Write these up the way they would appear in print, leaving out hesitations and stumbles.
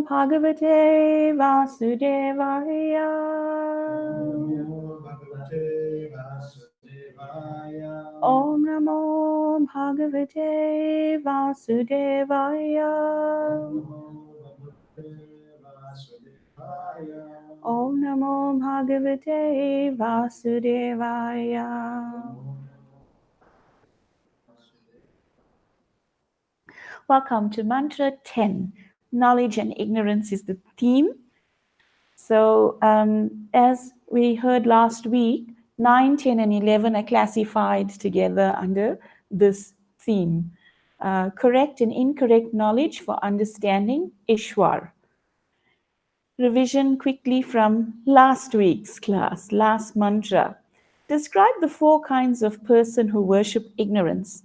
Bhagavate Vasudevaya. Om Namo Bhagavate Vasudevaya. Om Namo Bhagavate Vasudevaya. Welcome to Mantra 10. Knowledge and ignorance is the theme. So, as we heard last week, 9, 10, and 11 are classified together under this theme. Correct and incorrect knowledge for understanding Ishwar. Revision quickly from last week's class, last mantra. Describe the 4 kinds of person who worship ignorance.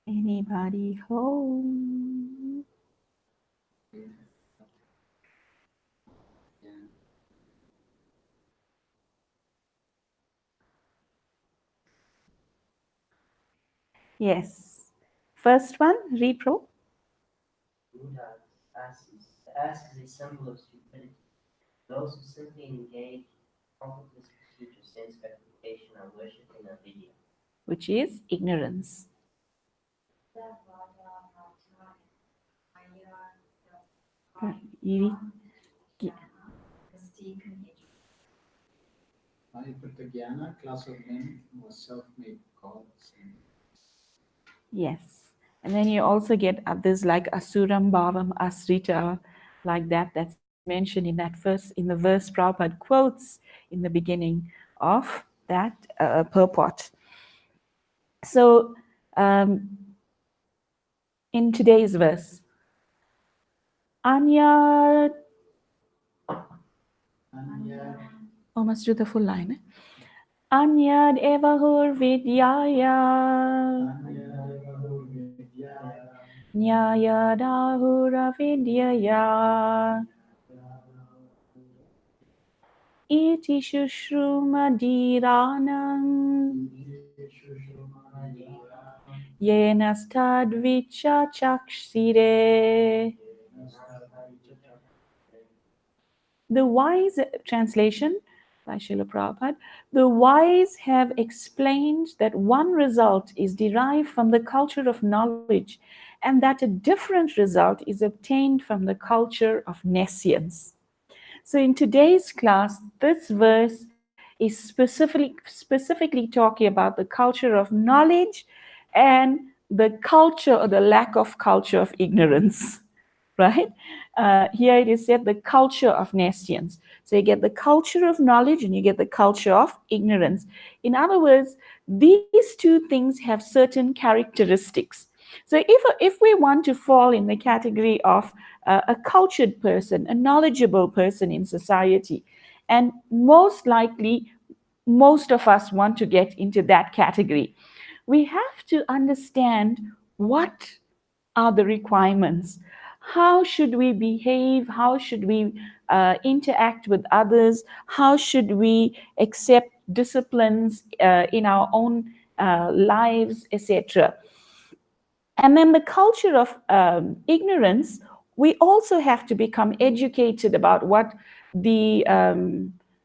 Anybody home? Yes. First one, repro. The ask is a symbol of stupidity. Those who simply engage profitless pursuit of sense gratification are worshipping avidya, Which is ignorance. Jnana, class of men was self-made gods. Yes. And then you also get others like Asuram Bhavam Asrita, like that. That's mentioned in that in the verse Prabhupada quotes in the beginning of that purport. So, in today's verse, Anya. Oh, must do the full line. Anyad evahur vidyaya. Nyayadahura vidyaya. Iti shushrumadhiranam. Yenastadvicha chakshire. The wise, translation by Srila Prabhupada, the wise have explained that one result is derived from the culture of knowledge and that a different result is obtained from the culture of nescience. So in today's class, this verse is specifically talking about the culture of knowledge and the culture or the lack of culture of ignorance. Right? Here it is said the culture of nescience. So you get the culture of knowledge and you get the culture of ignorance. In other words, these 2 things have certain characteristics. So if we want to fall in the category of a cultured person, a knowledgeable person in society, and most likely most of us want to get into that category, we have to understand what are the requirements. How should we behave? How should we interact with others? How should we accept disciplines in our own lives, etc.? And then the culture of ignorance, we also have to become educated about what the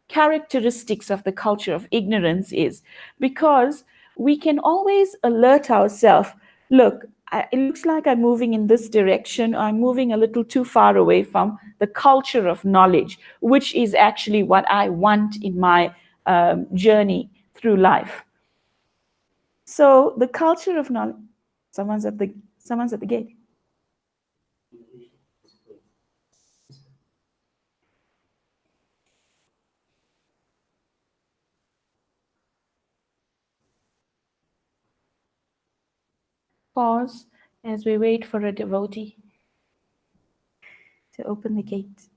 characteristics of the culture of ignorance is, because we can always alert ourselves, look, it looks like I'm moving in this direction, or I'm moving a little too far away from the culture of knowledge, which is actually what I want in my journey through life. So the culture of knowledge, someone's at the gate. Pause as we wait for a devotee to open the gate.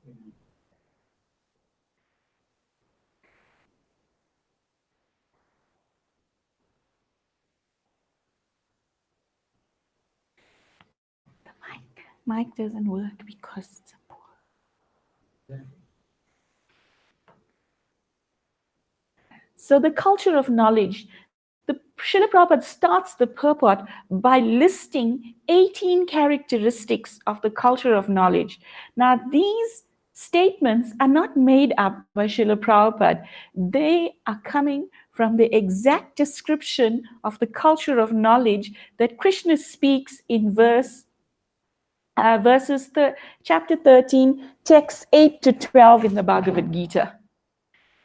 The mic doesn't work because it's a poor. So the culture of knowledge, the Srila Prabhupada starts the purport by listing 18 characteristics of the culture of knowledge. Now, these statements are not made up by Srila Prabhupada. They are coming from the exact description of the culture of knowledge that Krishna speaks in chapter 13, texts 8 to 12 in the Bhagavad Gita,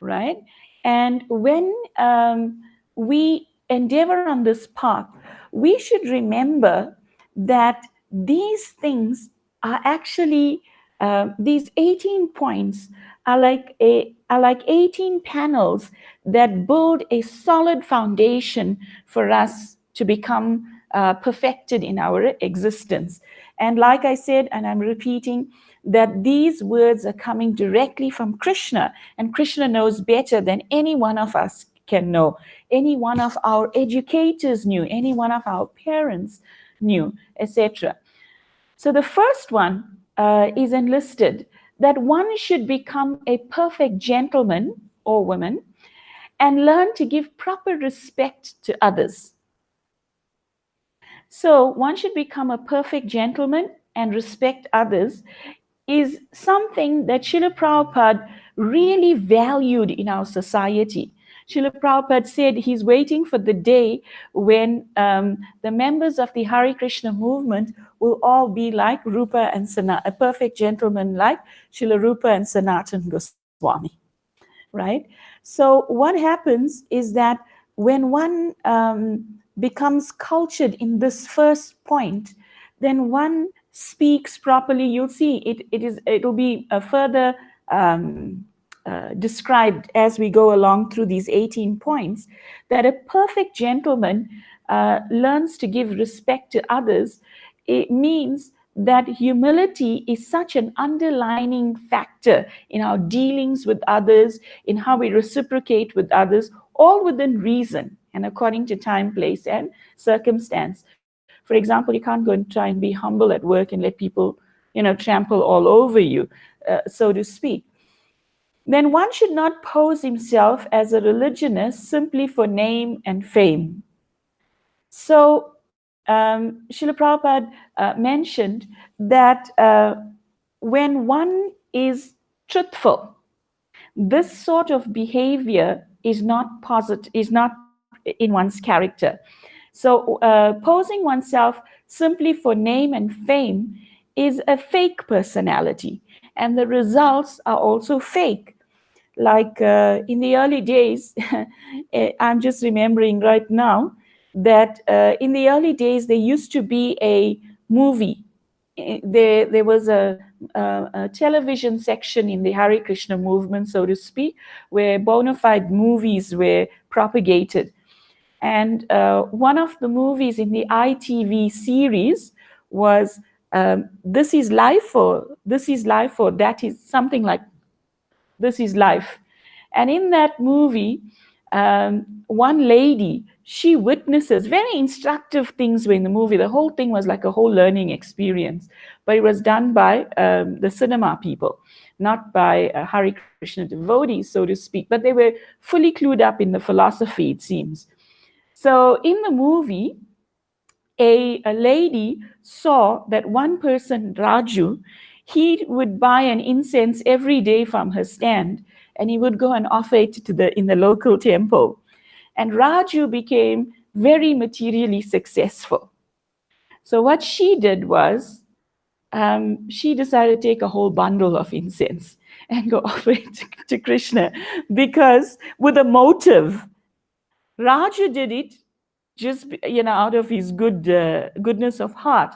right? And when we endeavor on this path, we should remember that these things are actually these 18 points are like 18 panels that build a solid foundation for us to become perfected in our existence. And like I said, and I'm repeating, that these words are coming directly from Krishna, and Krishna knows better than any one of us can know, any one of our educators knew, any one of our parents knew, etc. So the first one is enlisted that one should become a perfect gentleman or woman and learn to give proper respect to others. So one should become a perfect gentleman and respect others is something that Srila Prabhupada really valued in our society. Srila Prabhupada said he's waiting for the day when the members of the Hare Krishna movement will all be like Rupa and Sanatan, a perfect gentleman like Srila Rupa and Sanatan Goswami, right? So what happens is that when one becomes cultured in this first point, then one speaks properly. You'll see it'll be further described as we go along through these 18 points, that a perfect gentleman learns to give respect to others. It means that humility is such an underlining factor in our dealings with others, in how we reciprocate with others, all within reason and according to time, place, and circumstance. For example, you can't go and try and be humble at work and let people, trample all over you, so to speak. Then one should not pose himself as a religionist simply for name and fame. So Srila Prabhupada mentioned that when one is truthful, this sort of behavior is not positive, is not in one's character. So posing oneself simply for name and fame is a fake personality, and the results are also fake. Like in the early days, I'm just remembering right now that in the early days there used to be a movie. There was a television section in the Hare Krishna movement, so to speak, where bona fide movies were propagated. And one of the movies in the ITV series was This is Life, or This is Life, or that is something like This is Life. And in that movie, one lady, she witnesses very instructive things in the movie. The whole thing was like a whole learning experience, but it was done by the cinema people, not by Hare Krishna devotees, so to speak. But they were fully clued up in the philosophy, it seems. So in the movie, a lady saw that one person, Raju, he would buy an incense every day from her stand, and he would go and offer it in the local temple. And Raju became very materially successful. So what she did was, she decided to take a whole bundle of incense and go offer it to Krishna, because with a motive. Raju did it just out of his goodness of heart.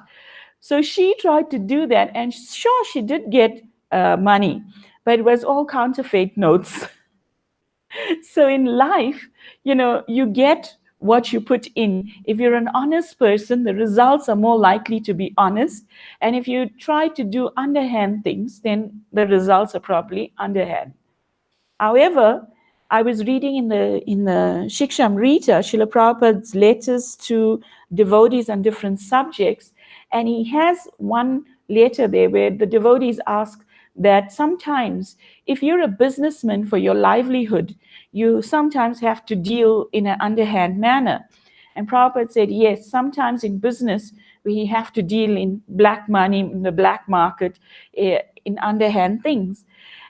So she tried to do that, and sure, she did get money, but it was all counterfeit notes. So in life, you get what you put in. If you're an honest person, the results are more likely to be honest. And if you try to do underhand things, then the results are probably underhand. However, I was reading in the Shikshamrita, Srila Prabhupada's letters to devotees on different subjects, and he has one letter there where the devotees ask that sometimes if you're a businessman for your livelihood, you sometimes have to deal in an underhand manner. And Prabhupada said, yes, sometimes in business, we have to deal in black money, in the black market, in underhand things.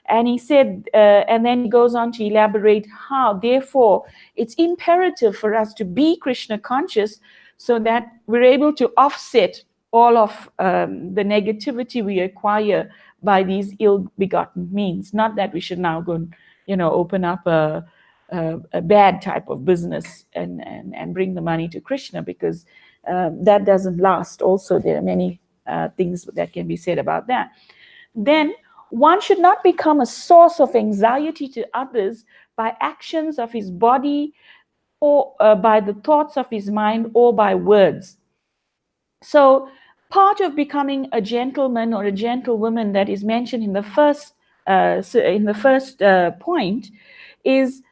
And he said, and then he goes on to elaborate how, therefore, it's imperative for us to be Krishna conscious so that we're able to offset all of the negativity we acquire by these ill-begotten means. Not that we should now go and, open up a bad type of business and bring the money to Krishna, because that doesn't last. Also, there are many things that can be said about that. Then one should not become a source of anxiety to others by actions of his body, or by the thoughts of his mind, or by words. So part of becoming a gentleman or a gentlewoman that is mentioned in the first point is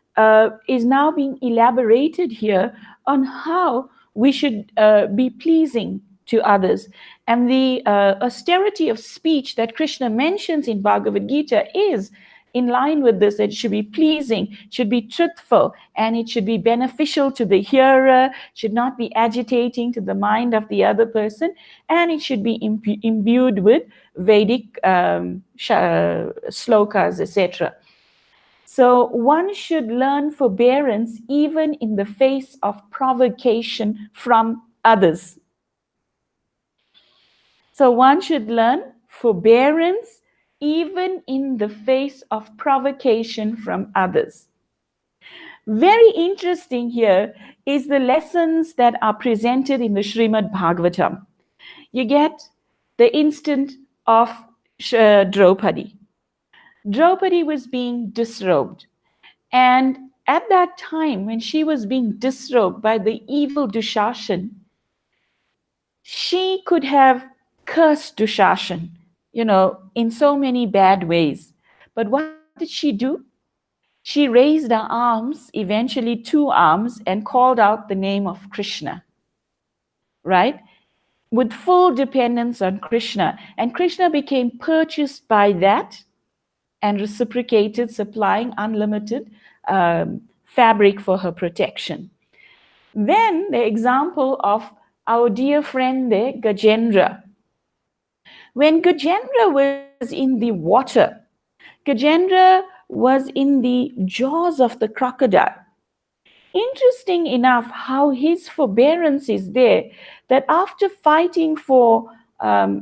now being elaborated here on how we should be pleasing to others. And the austerity of speech that Krishna mentions in Bhagavad Gita is in line with this. It should be pleasing, should be truthful, and it should be beneficial to the hearer, should not be agitating to the mind of the other person, and it should be imbued with Vedic slokas, etc. So one should learn forbearance even in the face of provocation from others. So one should learn forbearance even in the face of provocation from others. Very interesting here is the lessons that are presented in the Srimad Bhagavatam. You get the instant of Draupadi. Draupadi was being disrobed. And at that time, when she was being disrobed by the evil Dushashan, she could have cursed Dushashan, in so many bad ways. But what did she do? She raised her arms, eventually two arms, and called out the name of Krishna, right? With full dependence on Krishna. And Krishna became purchased by that and reciprocated, supplying unlimited fabric for her protection. Then the example of our dear friend there, Gajendra. When Gajendra was in the water, Gajendra was in the jaws of the crocodile. Interesting enough how his forbearance is there, that after fighting for, I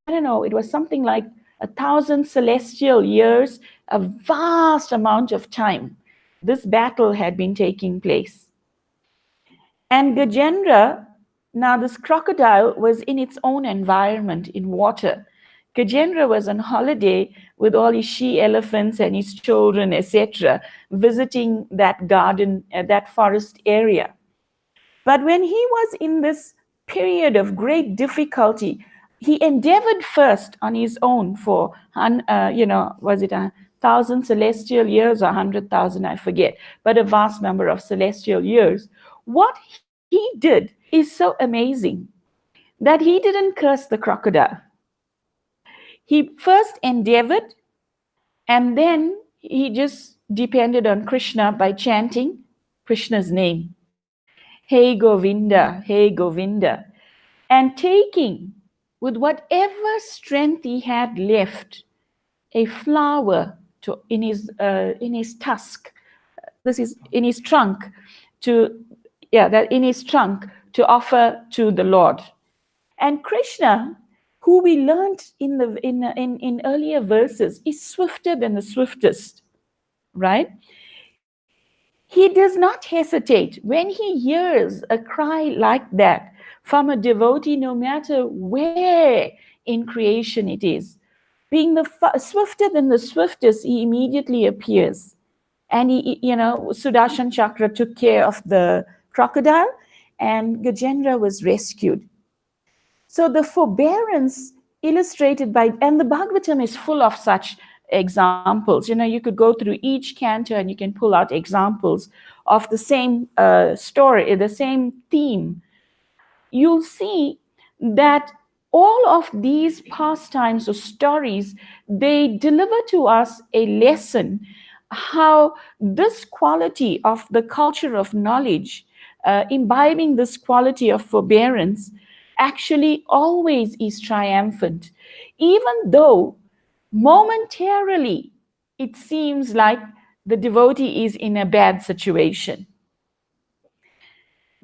don't know, it was something like 1,000 celestial years, a vast amount of time, this battle had been taking place. And Gajendra, now this crocodile was in its own environment in water. Gajendra was on holiday with all his she-elephants and his children, etc., visiting that garden, that forest area. But when he was in this period of great difficulty, he endeavored first on his own for, was it 1,000 celestial years or 100,000, I forget, but a vast number of celestial years. What he did is so amazing that he didn't curse the crocodile. He first endeavored, and then he just depended on Krishna by chanting Krishna's name. Hey Govinda, hey Govinda. And taking, with whatever strength he had left, a flower in his tusk. This is in his trunk in his trunk to offer to the Lord. And Krishna, who we learned in earlier verses, is swifter than the swiftest, right? He does not hesitate. When he hears a cry like that from a devotee, no matter where in creation it is, being the swifter than the swiftest, he immediately appears. And Sudarshan Chakra took care of the crocodile, and Gajendra was rescued. So the forbearance illustrated by, and the Bhagavatam is full of such examples. You could go through each canto and you can pull out examples of the same story, the same theme. You'll see that All of these pastimes or stories, they deliver to us a lesson how this quality of the culture of knowledge, imbibing this quality of forbearance, actually always is triumphant, even though momentarily it seems like the devotee is in a bad situation.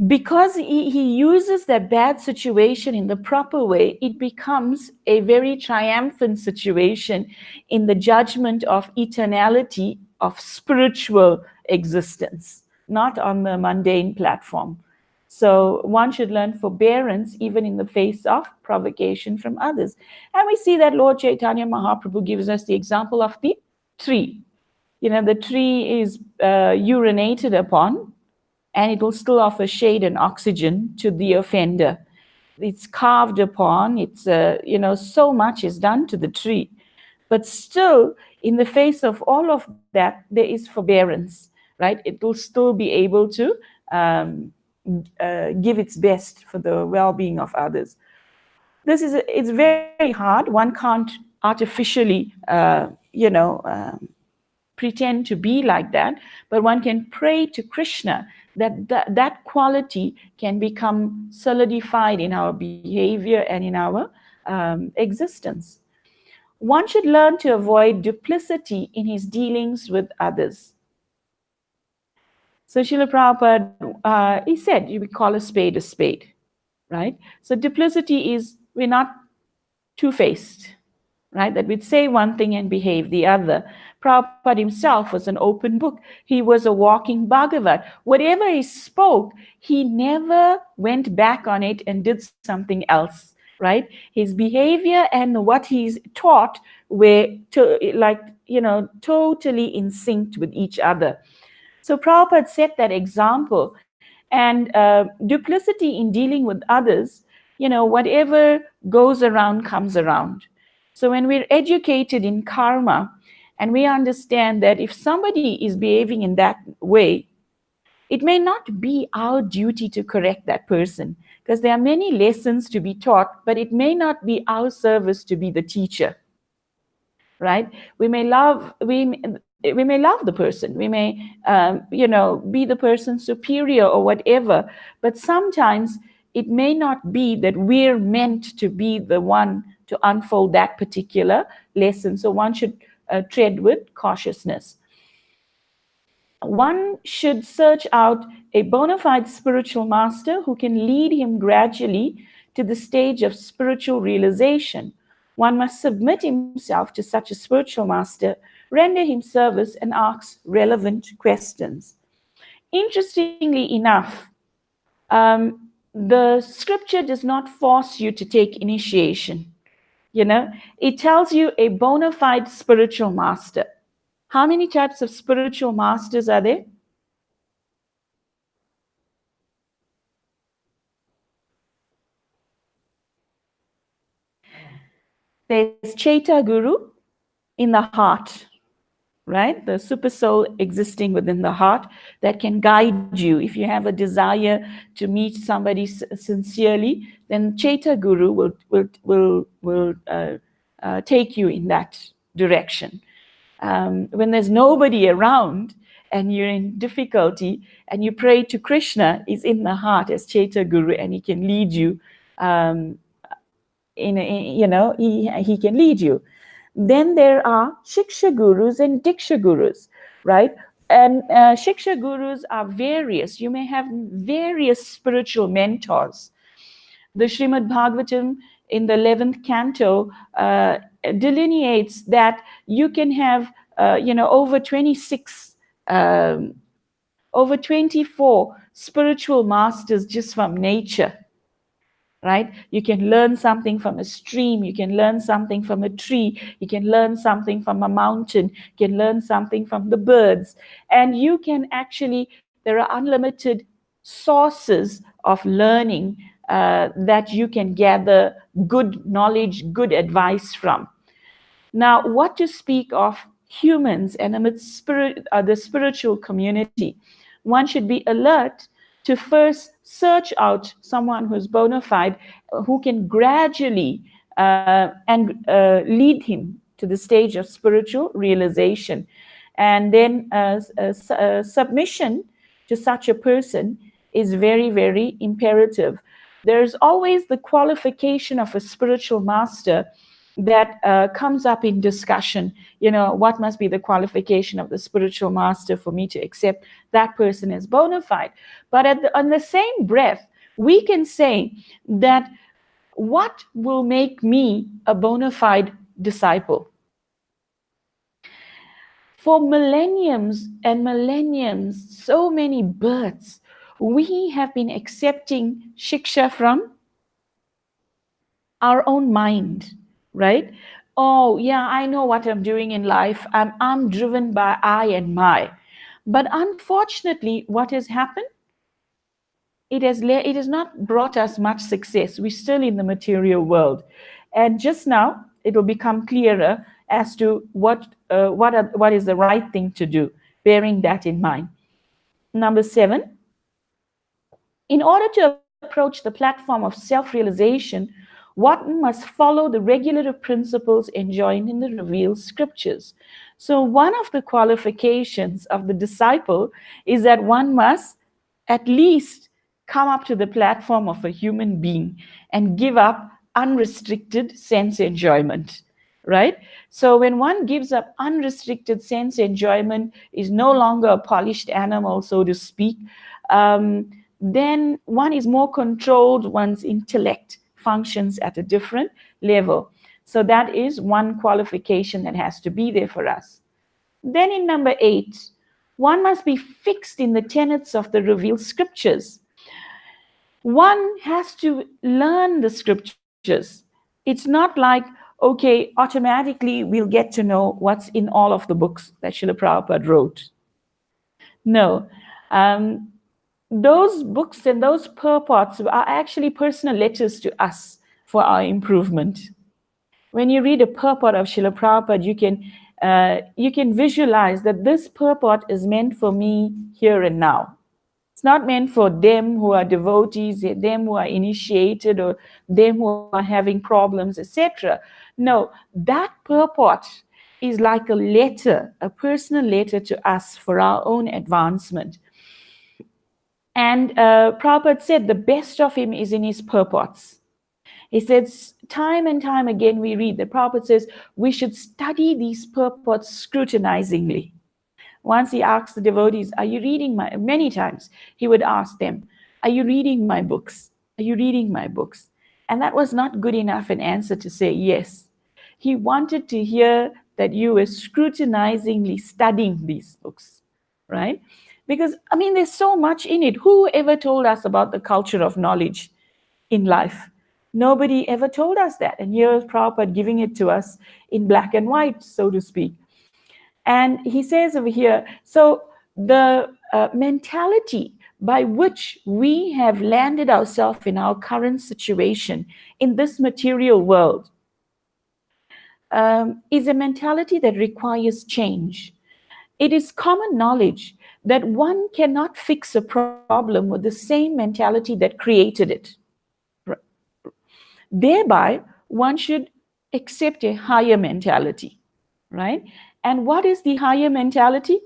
Because he uses that bad situation in the proper way, it becomes a very triumphant situation in the judgment of eternality of spiritual existence, not on the mundane platform. So one should learn forbearance even in the face of provocation from others. And we see that Lord Chaitanya Mahaprabhu gives us the example of the tree. The tree is urinated upon, and it will still offer shade and oxygen to the offender. It's carved upon, so much is done to the tree. But still, in the face of all of that, there is forbearance, right? It will still be able to um, give its best for the well-being of others. It's very hard. One can't artificially, pretend to be like that, but one can pray to Krishna that quality can become solidified in our behavior and in our existence. One should learn to avoid duplicity in his dealings with others. So Srila Prabhupada, he said, you call a spade, right? So duplicity is we're not two-faced, right? That we'd say one thing and behave the other. Prabhupada himself was an open book. He was a walking Bhagavat. Whatever he spoke, he never went back on it and did something else, right? His behavior and what he's taught were totally in sync with each other. So Prabhupada set that example. And duplicity in dealing with others, whatever goes around comes around. So when we're educated in karma and we understand that if somebody is behaving in that way, it may not be our duty to correct that person, because there are many lessons to be taught, but it may not be our service to be the teacher, right? We may love the person. We may, be the person's superior or whatever. But sometimes it may not be that we're meant to be the one to unfold that particular lesson. So one should tread with cautiousness. One should search out a bona fide spiritual master who can lead him gradually to the stage of spiritual realization. One must submit himself to such a spiritual master, render him service, and ask relevant questions. Interestingly enough, the scripture does not force you to take initiation. It tells you a bona fide spiritual master. How many types of spiritual masters are there? There's Chaita Guru in the heart, right? The super soul existing within the heart that can guide you. If you have a desire to meet somebody sincerely, then Chaita Guru will take you in that direction. When there's nobody around and you're in difficulty and you pray to Krishna, is in the heart as Chaita Guru, and he can lead you. He can lead you. Then there are Shiksha Gurus and Diksha Gurus, right? And Shiksha Gurus are various. You may have various spiritual mentors. The Srimad Bhagavatam in the 11th canto delineates that you can have, over 26, over 24 spiritual masters just from nature. Right? You can learn something from a stream, you can learn something from a tree, you can learn something from a mountain, you can learn something from the birds. And you can actually, there are unlimited sources of learning that you can gather good knowledge, good advice from. Now, what to speak of humans and amidst the spiritual community? One should be alert to first search out someone who's bona fide, who can gradually lead him to the stage of spiritual realization. And then submission to such a person is very, very imperative. There's always the qualification of a spiritual master that comes up in discussion. You know, what must be the qualification of the spiritual master for me to accept that person as bona fide? But on the same breath, we can say that what will make me a bona fide disciple? For millenniums and millenniums, so many births, we have been accepting shiksha from our own mind, right? Oh, yeah, I know what I'm doing in life. I'm driven by I and my. But unfortunately, what has happened? It has not brought us much success. We're still in the material world. And just now, it will become clearer as to what is the right thing to do, bearing that in mind. Number 7, in order to approach the platform of self-realization, one must follow the regulative principles enjoined in the revealed scriptures. So one of the qualifications of the disciple is that one must at least come up to the platform of a human being and give up unrestricted sense enjoyment, right? So when one gives up unrestricted sense enjoyment, is no longer a polished animal, so to speak, then one is more controlled, one's intellect functions at a different level. So that is one qualification that has to be there for us. Then in number 8, one must be fixed in the tenets of the revealed scriptures. One has to learn the scriptures. It's not like, okay, automatically we'll get to know what's in all of the books that Srila Prabhupada wrote. No. Those books and those purports are actually personal letters to us for our improvement. When you read a purport of Srila Prabhupada, you can visualize that this purport is meant for me here and now. It's not meant for them who are devotees, them who are initiated, or them who are having problems, etc. No, that purport is like a letter, a personal letter to us for our own advancement. And Prabhupada said the best of him is in his purports. He says, time and time again we read that Prabhupada says we should study these purports scrutinizingly. Once he asked the devotees, are you reading many times he would ask them, are you reading my books? Are you reading my books? And that was not good enough an answer to say yes. He wanted to hear that you were scrutinizingly studying these books, right? Because, I mean, there's so much in it. Who ever told us about the culture of knowledge in life? Nobody ever told us that. And here's Prabhupada giving it to us in black and white, so to speak. And he says over here, so the mentality by which we have landed ourselves in our current situation in this material world is a mentality that requires change. It is common knowledge that one cannot fix a problem with the same mentality that created it. Thereby, one should accept a higher mentality, right? And what is the higher mentality?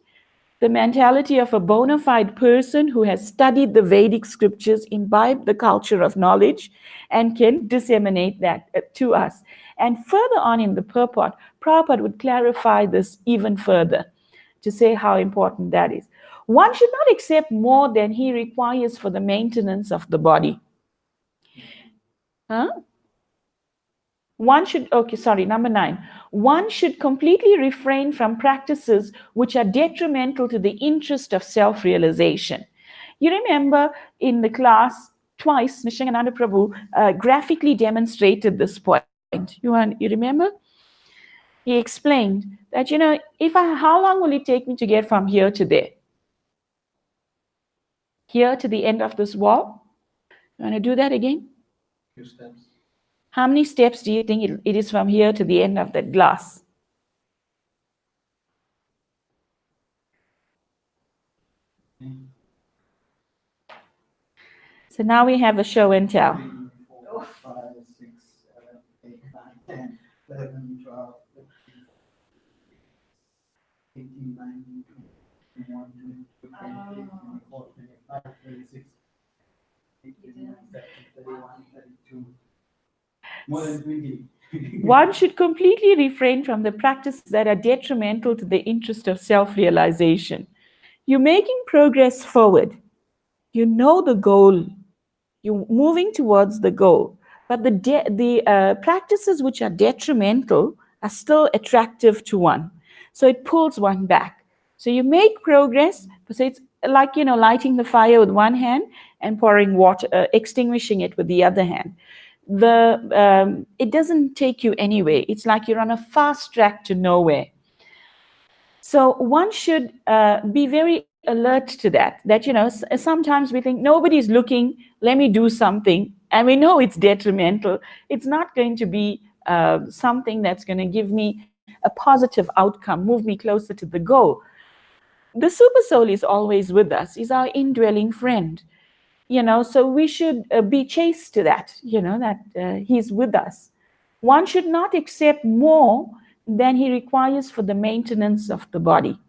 The mentality of a bona fide person who has studied the Vedic scriptures, imbibed the culture of knowledge, and can disseminate that to us. And further on in the purport, Prabhupada would clarify this even further to say how important that is. One should not accept more than he requires for the maintenance of the body. Huh? Number 9. One should completely refrain from practices which are detrimental to the interest of self-realization. You remember in the class, twice, Nishangananda Prabhu graphically demonstrated this point. You remember? He explained that, how long will it take me to get from here to there? Here to the end of this wall? You want to do that again? Few steps. How many steps do you think it is from here to the end of that glass? So now we have a show and tell. 32. More than 20. One should completely refrain from the practices that are detrimental to the interest of self realization. You're making progress forward. You know the goal. You're moving towards the goal. But the practices which are detrimental are still attractive to one. So it pulls one back. So you make progress. So it's like, lighting the fire with one hand and pouring water, extinguishing it with the other hand. It doesn't take you anywhere. It's like you're on a fast track to nowhere. So one should be very alert to that. Sometimes we think nobody's looking. Let me do something, and we know it's detrimental. It's not going to be something that's going to give me a positive outcome, move me closer to the goal. The super soul is always with us. Is our indwelling friend. So we should be chaste to that. That he's with us. One should not accept more than he requires for the maintenance of the body.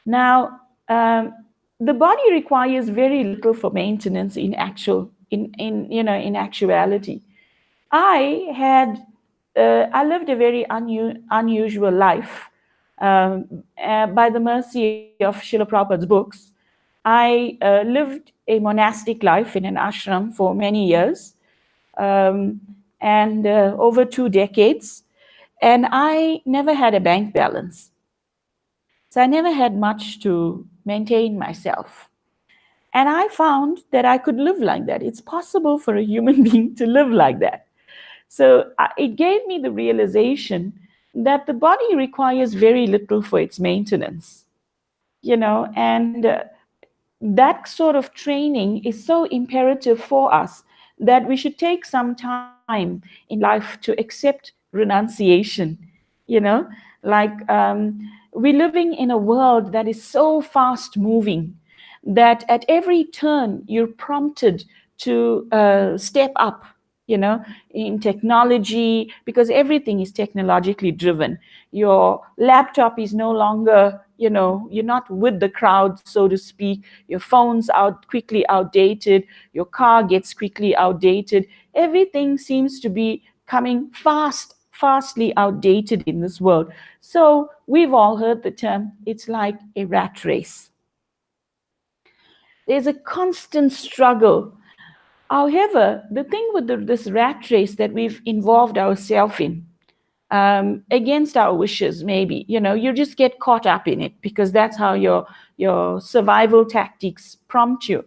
Now, the body requires very little for maintenance in actuality. I lived a very unusual life. By the mercy of Srila Prabhupada's books, I lived a monastic life in an ashram for many years, and over 2 decades, and I never had a bank balance. So I never had much to maintain myself. And I found that I could live like that. It's possible for a human being to live like that. So it gave me the realization that the body requires very little for its maintenance, and that sort of training is so imperative for us that we should take some time in life to accept renunciation. you know we're living in a world that is so fast moving that at every turn you're prompted to step up, in technology, because everything is technologically driven. Your laptop is no longer, you're not with the crowd, so to speak. Your phone's quickly outdated. Your car gets quickly outdated. Everything seems to be coming fastly outdated in this world. So we've all heard the term, it's like a rat race. There's a constant struggle. However, the thing with this rat race that we've involved ourselves in, against our wishes, maybe, you just get caught up in it because that's how your survival tactics prompt you.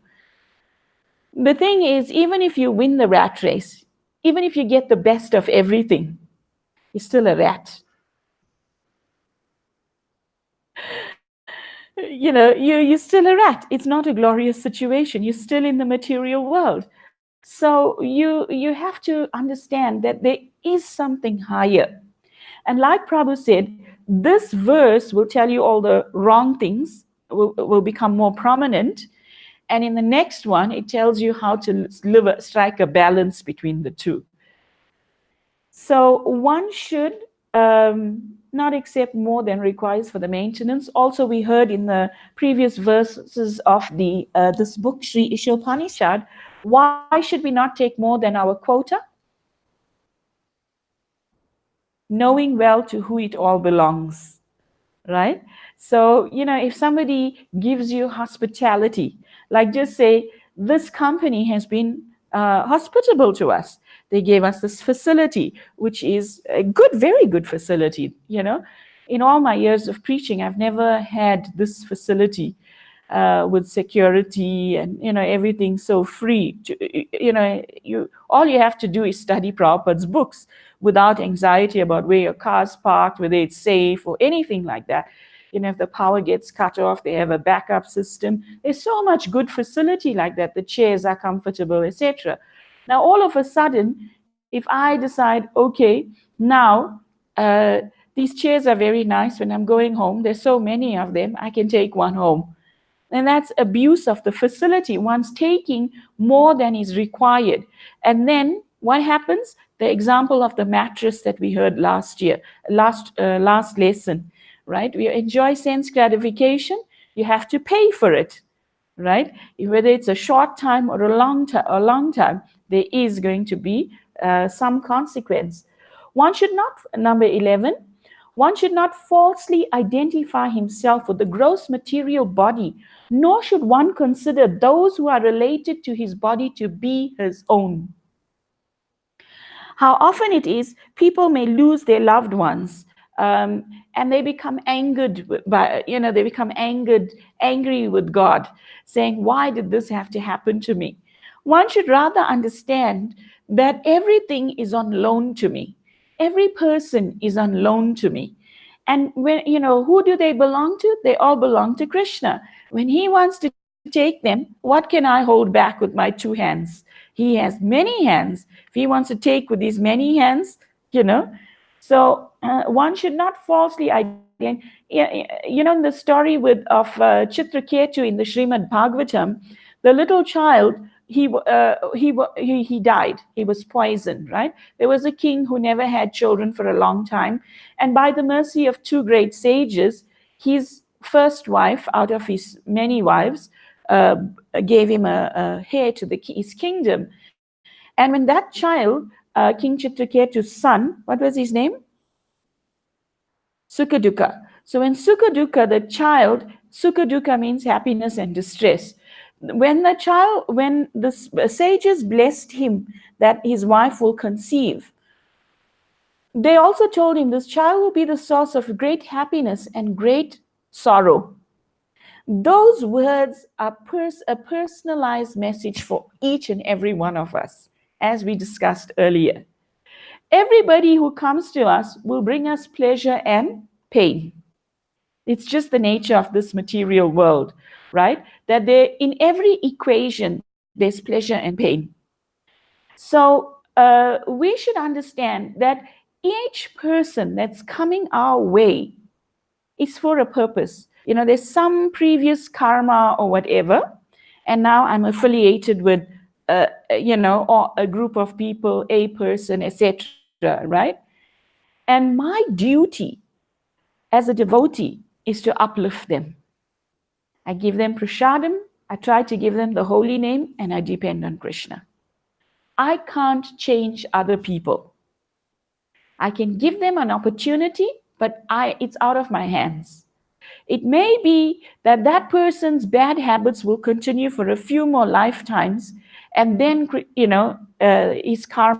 The thing is, even if you win the rat race, even if you get the best of everything, you're still a rat. You're still a rat. It's not a glorious situation. You're still in the material world. So you have to understand that there is something higher. And like Prabhu said, this verse will tell you all the wrong things, will become more prominent. And in the next one, it tells you how to strike a balance between the two. So one should not accept more than requires for the maintenance. Also, we heard in the previous verses of this book, Sri Isopanisad, why should we not take more than our quota? Knowing well to who it all belongs, right? So, if somebody gives you hospitality, like just say, this company has been hospitable to us. They gave us this facility, which is a very good facility. In all my years of preaching, I've never had this facility with security and everything so free. All you have to do is study Prabhupada's books without anxiety about where your car's parked, whether it's safe or anything like that. If the power gets cut off, they have a backup system. There's so much good facility like that. The chairs are comfortable, etc. Now, all of a sudden, if I decide, okay, now these chairs are very nice when I'm going home. There's so many of them, I can take one home. And that's abuse of the facility. One's taking more than is required. And then what happens? The example of the mattress that we heard last lesson, right? We enjoy sense gratification. You have to pay for it, right? Whether it's a short time or a long time, there is going to be some consequence. One should not, number 11, one should not falsely identify himself with the gross material body, nor should one consider those who are related to his body to be his own. How often it is people may lose their loved ones, and they become they become angry with God, saying, why did this have to happen to me? One should rather understand that everything is on loan to me. Every person is on loan to me. And when, who do they belong to? They all belong to Krishna. When he wants to take them, what can I hold back with my two hands? He has many hands. If he wants to take with these many hands, you know. So one should not falsely identify. The story of Chitraketu in the Srimad Bhagavatam, the little child, he died. He was poisoned, right? There was a king who never had children for a long time, and by the mercy of two great sages, his first wife out of his many wives uh, gave him a heir to his kingdom. And when that child, King Chitraketu's son, what was his name? Sukaduka. So when Sukaduka, the child, Sukaduka means happiness and distress. When the sages blessed him that his wife will conceive, they also told him this child will be the source of great happiness and great sorrow. Those words are a personalized message for each and every one of us, as we discussed earlier. Everybody who comes to us will bring us pleasure and pain. It's just the nature of this material world, right? That in every equation, there's pleasure and pain. So we should understand that each person that's coming our way is for a purpose. There's some previous karma or whatever, and now I'm affiliated with, or a group of people, a person, etc., right? And my duty as a devotee is to uplift them. I give them prasadam, I try to give them the holy name, and I depend on Krishna. I can't change other people. I can give them an opportunity, but it's out of my hands. It may be that that person's bad habits will continue for a few more lifetimes, and then, his or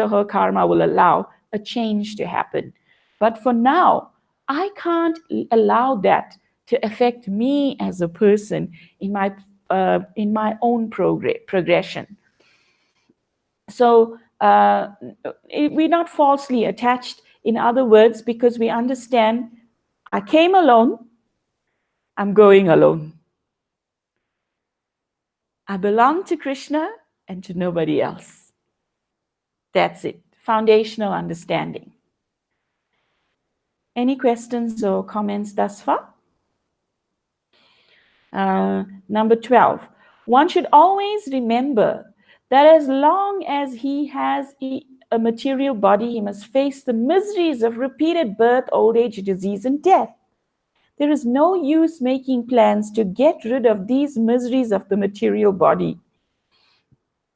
her karma will allow a change to happen. But for now, I can't allow that to affect me as a person in my own progression. So we're not falsely attached. In other words, because we understand I came alone, I'm going alone. I belong to Krishna and to nobody else. That's it. Foundational understanding. Any questions or comments thus far? Number 12. One should always remember that as long as he has a material body, he must face the miseries of repeated birth, old age, disease, and death. There is no use making plans to get rid of these miseries of the material body.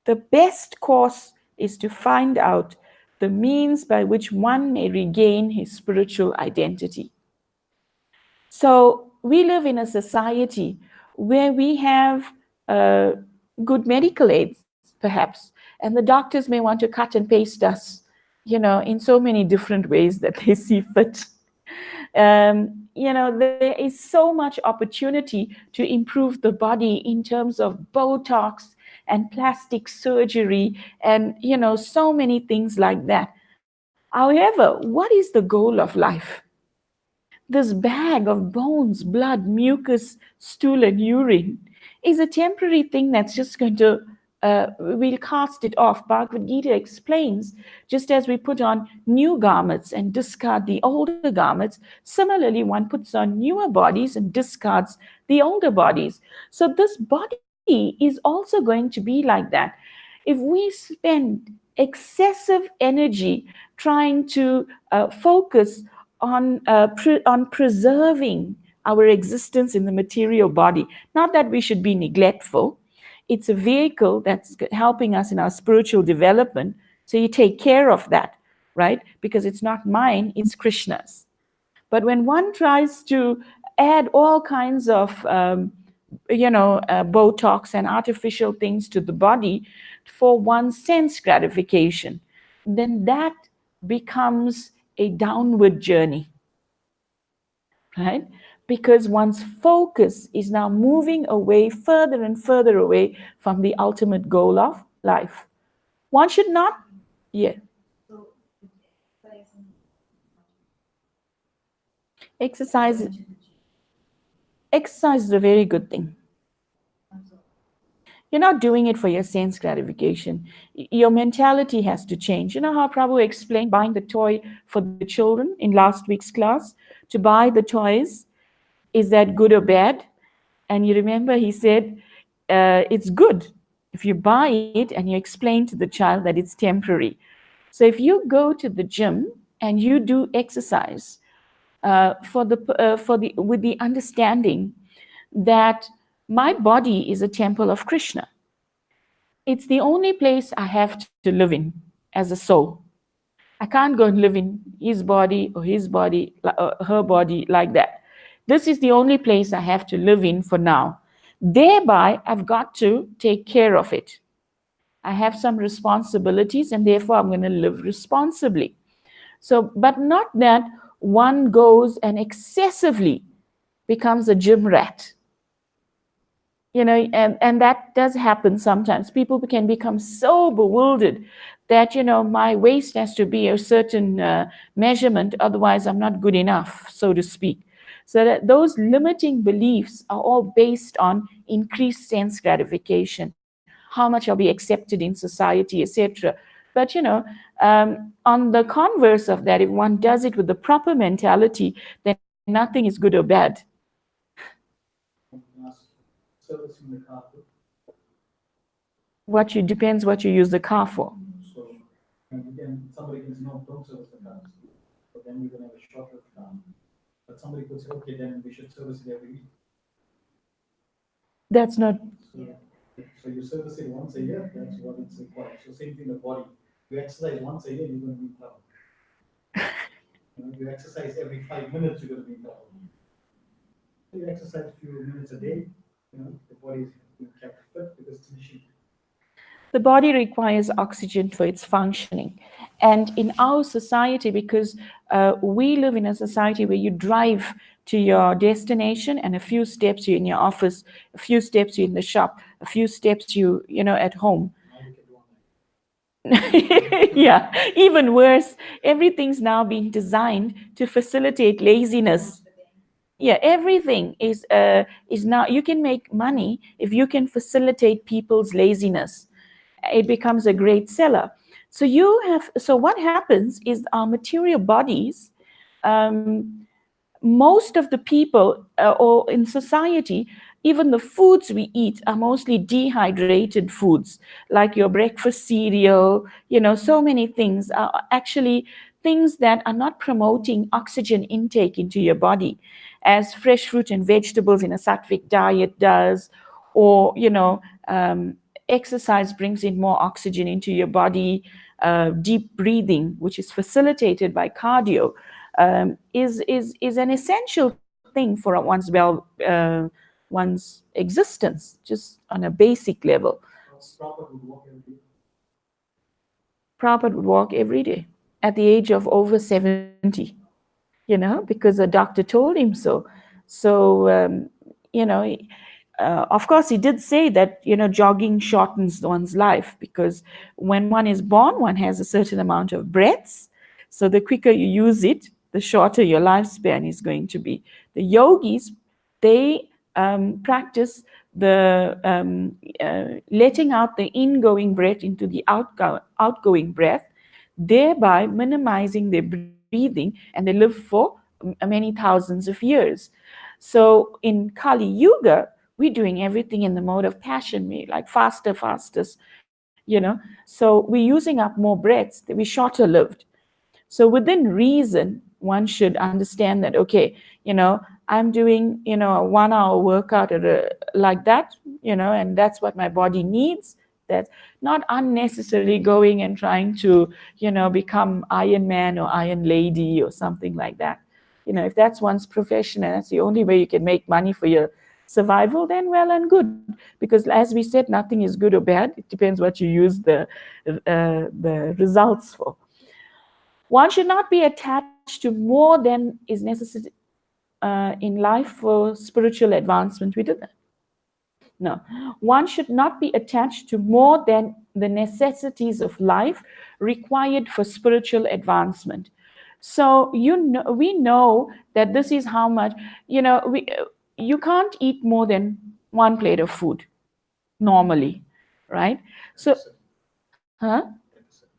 The best course is to find out the means by which one may regain his spiritual identity. So we live in a society where we have good medical aids, perhaps, and the doctors may want to cut and paste us, in so many different ways that they see fit. There is so much opportunity to improve the body in terms of Botox and plastic surgery and, so many things like that. However, what is the goal of life? This bag of bones, blood, mucus, stool, and urine is a temporary thing that's just going to we'll cast it off. Bhagavad Gita explains, just as we put on new garments and discard the older garments, similarly, one puts on newer bodies and discards the older bodies. So, this body is also going to be like that. If we spend excessive energy trying to focus on preserving our existence in the material body, not that we should be neglectful, it's a vehicle that's helping us in our spiritual development. So you take care of that, right? Because it's not mine, it's Krishna's. But when one tries to add all kinds of, Botox and artificial things to the body for one's sense gratification, then that becomes a downward journey, right? Because one's focus is now moving away further and further away from the ultimate goal of life. One should not, yeah, exercise. Exercise is a very good thing. You're not doing it for your sense gratification. Your mentality has to change. You know how Prabhu explained buying the toy for the children in last week's class? To buy the toys, is that good or bad? And you remember he said, it's good if you buy it and you explain to the child that it's temporary. So if you go to the gym and you do exercise with the understanding that my body is a temple of Krishna, it's the only place I have to live in as a soul. I can't go and live in his body or his body, her body like that. This is the only place I have to live in for now. Thereby, I've got to take care of it. I have some responsibilities and therefore I'm going to live responsibly. So, but not that one goes and excessively becomes a gym rat. And that does happen sometimes. People can become so bewildered that, my waist has to be a certain measurement, otherwise I'm not good enough, so to speak. So that those limiting beliefs are all based on increased sense gratification, how much I'll be accepted in society, etc. But, on the converse of that, if one does it with the proper mentality, then nothing is good or bad. Servicing the car. What you depends what you use the car for. So, and again, somebody can say, no, don't service the car. But then you're going to have a shorter car. But somebody could say, okay, then we should service it every week. That's not. So you service it once a year, that's what it's required. So same thing the body. You exercise once a year, you're going to be in trouble. You exercise every 5 minutes, you're going to be in trouble. So you exercise a few minutes a day, the body is kept fit because it's machine. The body requires oxygen for its functioning. And in our society, because we live in a society where you drive to your destination and a few steps you're in your office, a few steps you're in the shop, a few steps at home. Yeah, even worse, everything's now being designed to facilitate laziness. Yeah, everything is now, you can make money if you can facilitate people's laziness. It becomes a great seller. So what happens is our material bodies, most of the people or in society, even the foods we eat are mostly dehydrated foods, like your breakfast cereal. So many things are actually things that are not promoting oxygen intake into your body, as fresh fruit and vegetables in a sattvic diet does, or exercise brings in more oxygen into your body. Deep breathing, which is facilitated by cardio, is an essential thing for one's existence, just on a basic level. Prabhupada would walk every day at the age of over 70, because a doctor told him so. So, of course, he did say that, jogging shortens one's life, because when one is born, one has a certain amount of breaths. So the quicker you use it, the shorter your lifespan is going to be. The yogis, they practice the letting out the ingoing breath into the outgoing breath, thereby minimizing their breathing, and they live for many thousands of years. So in Kali Yuga, we're doing everything in the mode of passion, we like faster, fastest, So we're using up more breaths, we're shorter lived. So within reason, one should understand that, okay, I'm doing, a 1 hour workout like that, and that's what my body needs. That's not unnecessarily going and trying to, become Iron Man or Iron Lady or something like that. If that's one's profession and that's the only way you can make money for your survival, then well and good. Because as we said, nothing is good or bad. It depends what you use the results for. One should not be attached to more than is necessary in life for spiritual advancement. We did that. No. One should not be attached to more than the necessities of life required for spiritual advancement. So we know that this is how much, you can't eat more than one plate of food normally, right? So, huh?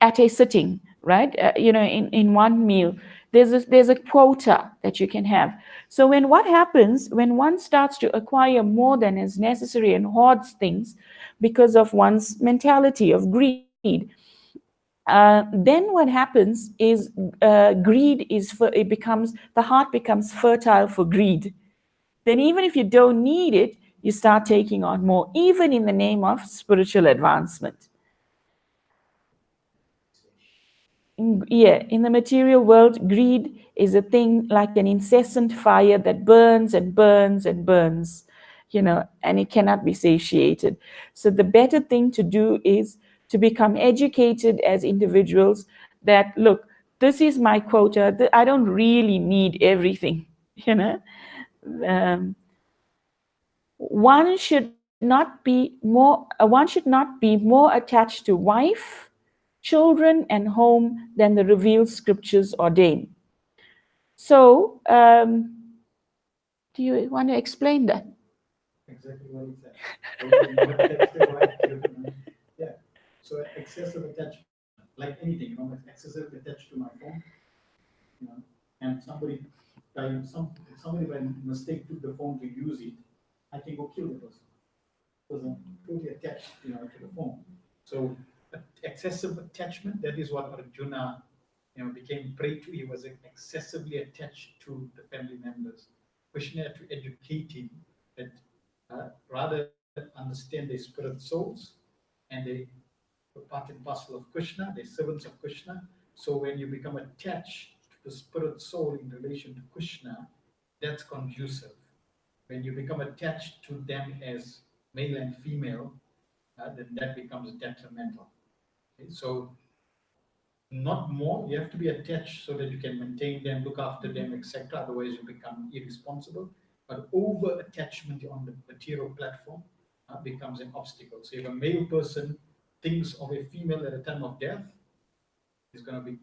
At a sitting, right? In one meal, there's a quota that you can have. So what happens when one starts to acquire more than is necessary and hoards things because of one's mentality of greed, then what happens is greed it becomes the heart becomes fertile for greed. Then even if you don't need it, you start taking on more, even in the name of spiritual advancement. In the material world, greed is a thing like an incessant fire that burns and burns and burns, and it cannot be satiated. So the better thing to do is to become educated as individuals that, look, this is my quota. I don't really need everything, you know. Um, one should not be more attached to wife, children, and home than the revealed scriptures ordain. So, do you want to explain that? Exactly what he said. Don't be more attached to wife, children, yeah. So excessive attachment, like anything, excessive attached to my phone, you know, and somebody by mistake took the phone to use it, I can go kill the person because I'm totally attached, to the phone. So excessive attachment, that is what Arjuna, became prey to. He was excessively attached to the family members. Krishna had to educate him that rather understand their spirit souls and they were part and parcel of Krishna, they're servants of Krishna. So when you become attached to the spirit soul in relation to Krishna, that's conducive. When you become attached to them as male and female, then that becomes detrimental. Okay? So not more, you have to be attached so that you can maintain them, look after them, etc. Otherwise, you become irresponsible. But over attachment on the material platform becomes an obstacle. So if a male person thinks of a female at the time of death, is going to be,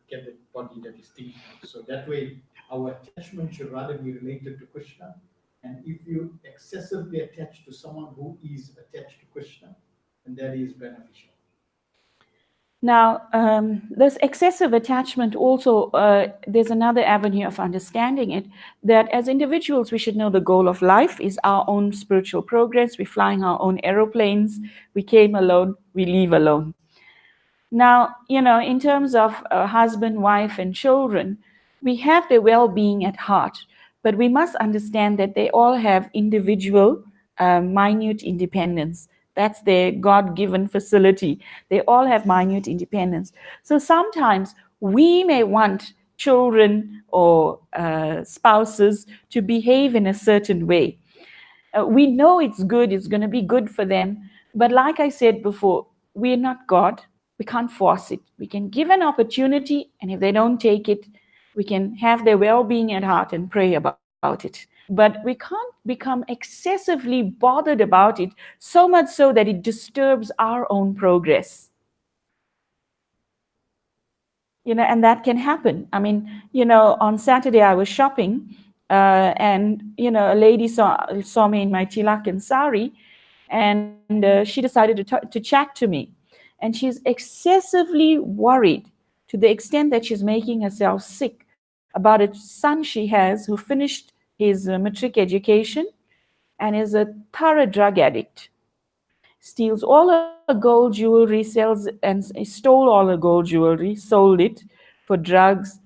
get the body that is thinking of. So that way, our attachment should rather be related to Krishna. And if you excessively attach to someone who is attached to Krishna, then that is beneficial. Now, this excessive attachment also, there's another avenue of understanding it, that as individuals, we should know the goal of life is our own spiritual progress. We're flying our own aeroplanes. We came alone, we leave alone. Now, in terms of husband, wife, and children, we have their well being at heart, but we must understand that they all have individual, minute independence. That's their God given facility. They all have minute independence. So sometimes we may want children or spouses to behave in a certain way. We know it's going to be good for them. But like I said before, we're not God. We can't force it. We can give an opportunity, and if they don't take it, we can have their well being at heart and pray about it. But we can't become excessively bothered about it, so much so that it disturbs our own progress. And that can happen. I mean, on Saturday I was shopping And a lady saw me in my tilak and sari, and she decided to chat to me. And she's excessively worried to the extent that she's making herself sick about a son she has who finished his matric education and is a thorough drug addict. Steals all her gold jewelry, sells and stole all her gold jewelry, sold it for drugs.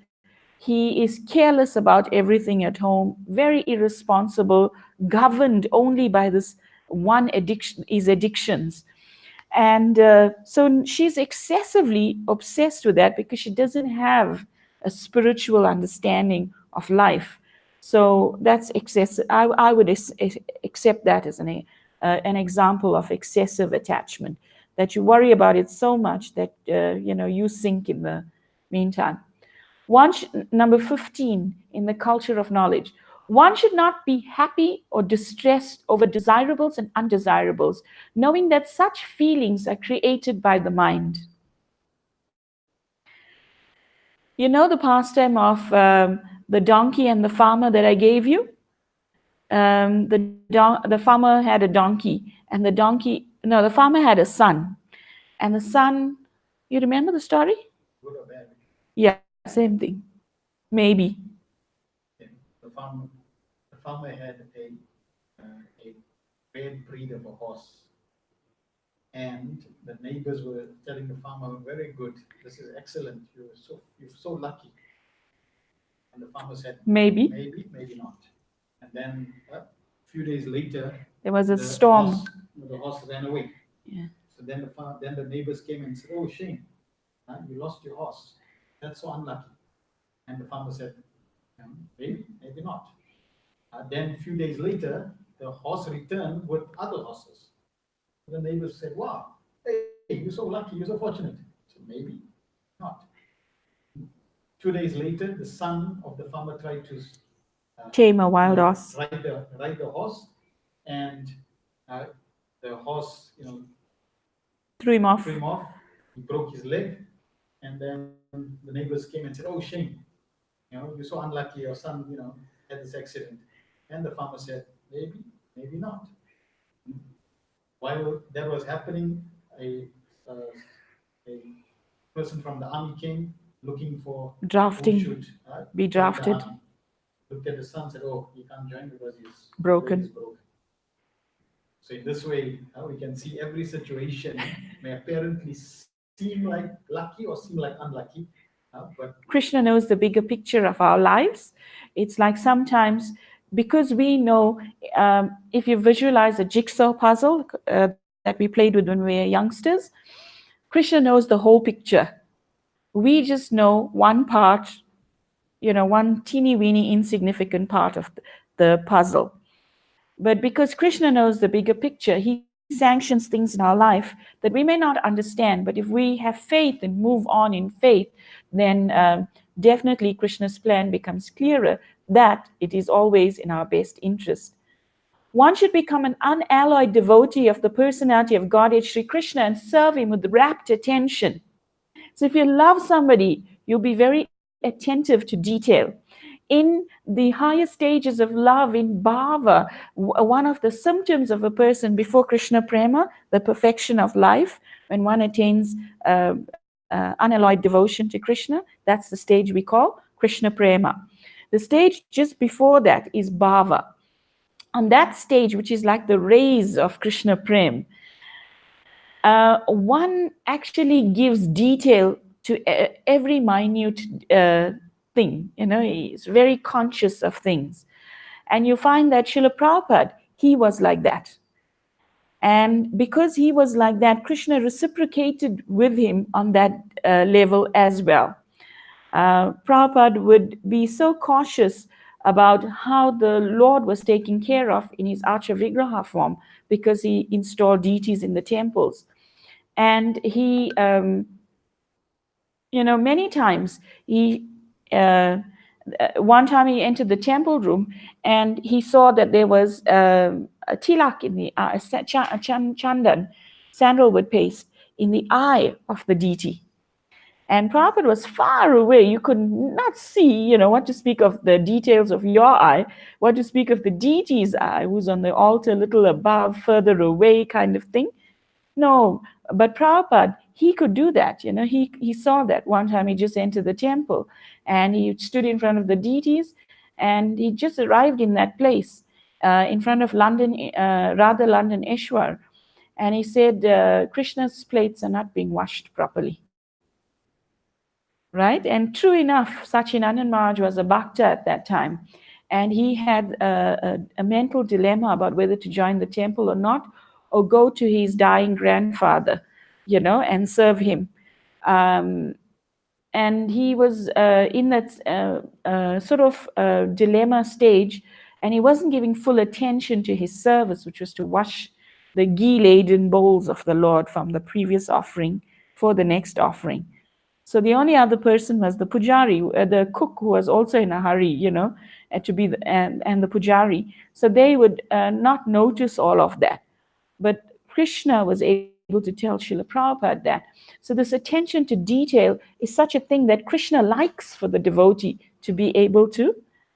He is careless about everything at home, very irresponsible, governed only by this one addiction, his addictions. And so she's excessively obsessed with that because she doesn't have a spiritual understanding of life. So that's excessive. I would accept that as an example of excessive attachment, that you worry about it so much that you sink in the meantime. Number 15 in the culture of knowledge. One should not be happy or distressed over desirables and undesirables, knowing that such feelings are created by the mind. You know the pastime of the donkey and the farmer that I gave you? The farmer had a donkey, and the farmer had a son. And the son, you remember the story? Good or bad? Yeah, same thing. Maybe. Okay. The farmer had a bad breed of a horse, and the neighbors were telling the farmer, "Very good, this is excellent. You're so lucky." And the farmer said, Maybe. "Maybe, maybe not." And then a few days later, There was a the storm. horse ran away. Yeah. So then the neighbors came and said, "Oh, Shane, you lost your horse. That's so unlucky." And the farmer said, "Maybe, maybe not." Then a few days later, the horse returned with other horses. The neighbors said, "Wow, hey, you're so lucky, you're so fortunate." So maybe not. 2 days later, the son of the farmer tried to Tame a wild horse. ride the horse, and the horse, Threw him off. threw him off. He broke his leg, and then the neighbors came and said, "Oh, Shane, you're so unlucky. Your son, had this accident." And the farmer said, "Maybe, maybe not." While that was happening, uh, a person from the army came looking for who Drafting. should Be join the drafted. army. Looked at the son, said, "Oh, he can't join because his Broken. leg is broken." So in this way, we can see every situation may apparently seem like lucky or seem like unlucky, but Krishna knows the bigger picture of our lives. It's like sometimes, because we know, if you visualize a jigsaw puzzle that we played with when we were youngsters, Krishna knows the whole picture. We just know one part, one teeny weeny insignificant part of the puzzle. But because Krishna knows the bigger picture, he sanctions things in our life that we may not understand. But if we have faith and move on in faith, then definitely Krishna's plan becomes clearer, that it is always in our best interest. One should become an unalloyed devotee of the personality of Godhead Sri Krishna and serve him with rapt attention. So if you love somebody, you'll be very attentive to detail. In the higher stages of love, in bhava, one of the symptoms of a person before Krishna prema, the perfection of life, when one attains unalloyed devotion to Krishna, that's the stage we call Krishna prema. The stage just before that is bhava. On that stage, which is like the rays of Krishna prem, one actually gives detail to every minute thing. He's very conscious of things. And you find that Srila Prabhupada, he was like that. And because he was like that, Krishna reciprocated with him on that level as well. Prabhupada would be so cautious about how the Lord was taken care of in his Archa Vigraha form, because he installed deities in the temples. And he, many times, one time he entered the temple room and he saw that there was a tilak in the chandan, sandalwood paste, in the eye of the deity. And Prabhupada was far away. You could not see, what to speak of the details of your eye, what to speak of the deity's eye, who's on the altar a little above, further away, kind of thing. No, but Prabhupada, he could do that. He saw that one time. He just entered the temple and he stood in front of the deities, and he just arrived in that place in front of London, Radha London Eshwar. And he said, Krishna's plates are not being washed properly. Right? And true enough, Sachinandan Maharaj was a bhakta at that time. And he had a mental dilemma about whether to join the temple or not, or go to his dying grandfather, and serve him. Um, and he was in that sort of dilemma stage, and he wasn't giving full attention to his service, which was to wash the ghee-laden bowls of the Lord from the previous offering for the next offering. So the only other person was the pujari, the cook, who was also in a hurry, to be and the pujari. So they would not notice all of that. But Krishna was able to tell Srila Prabhupada that. So this attention to detail is such a thing that Krishna likes for the devotee to be able to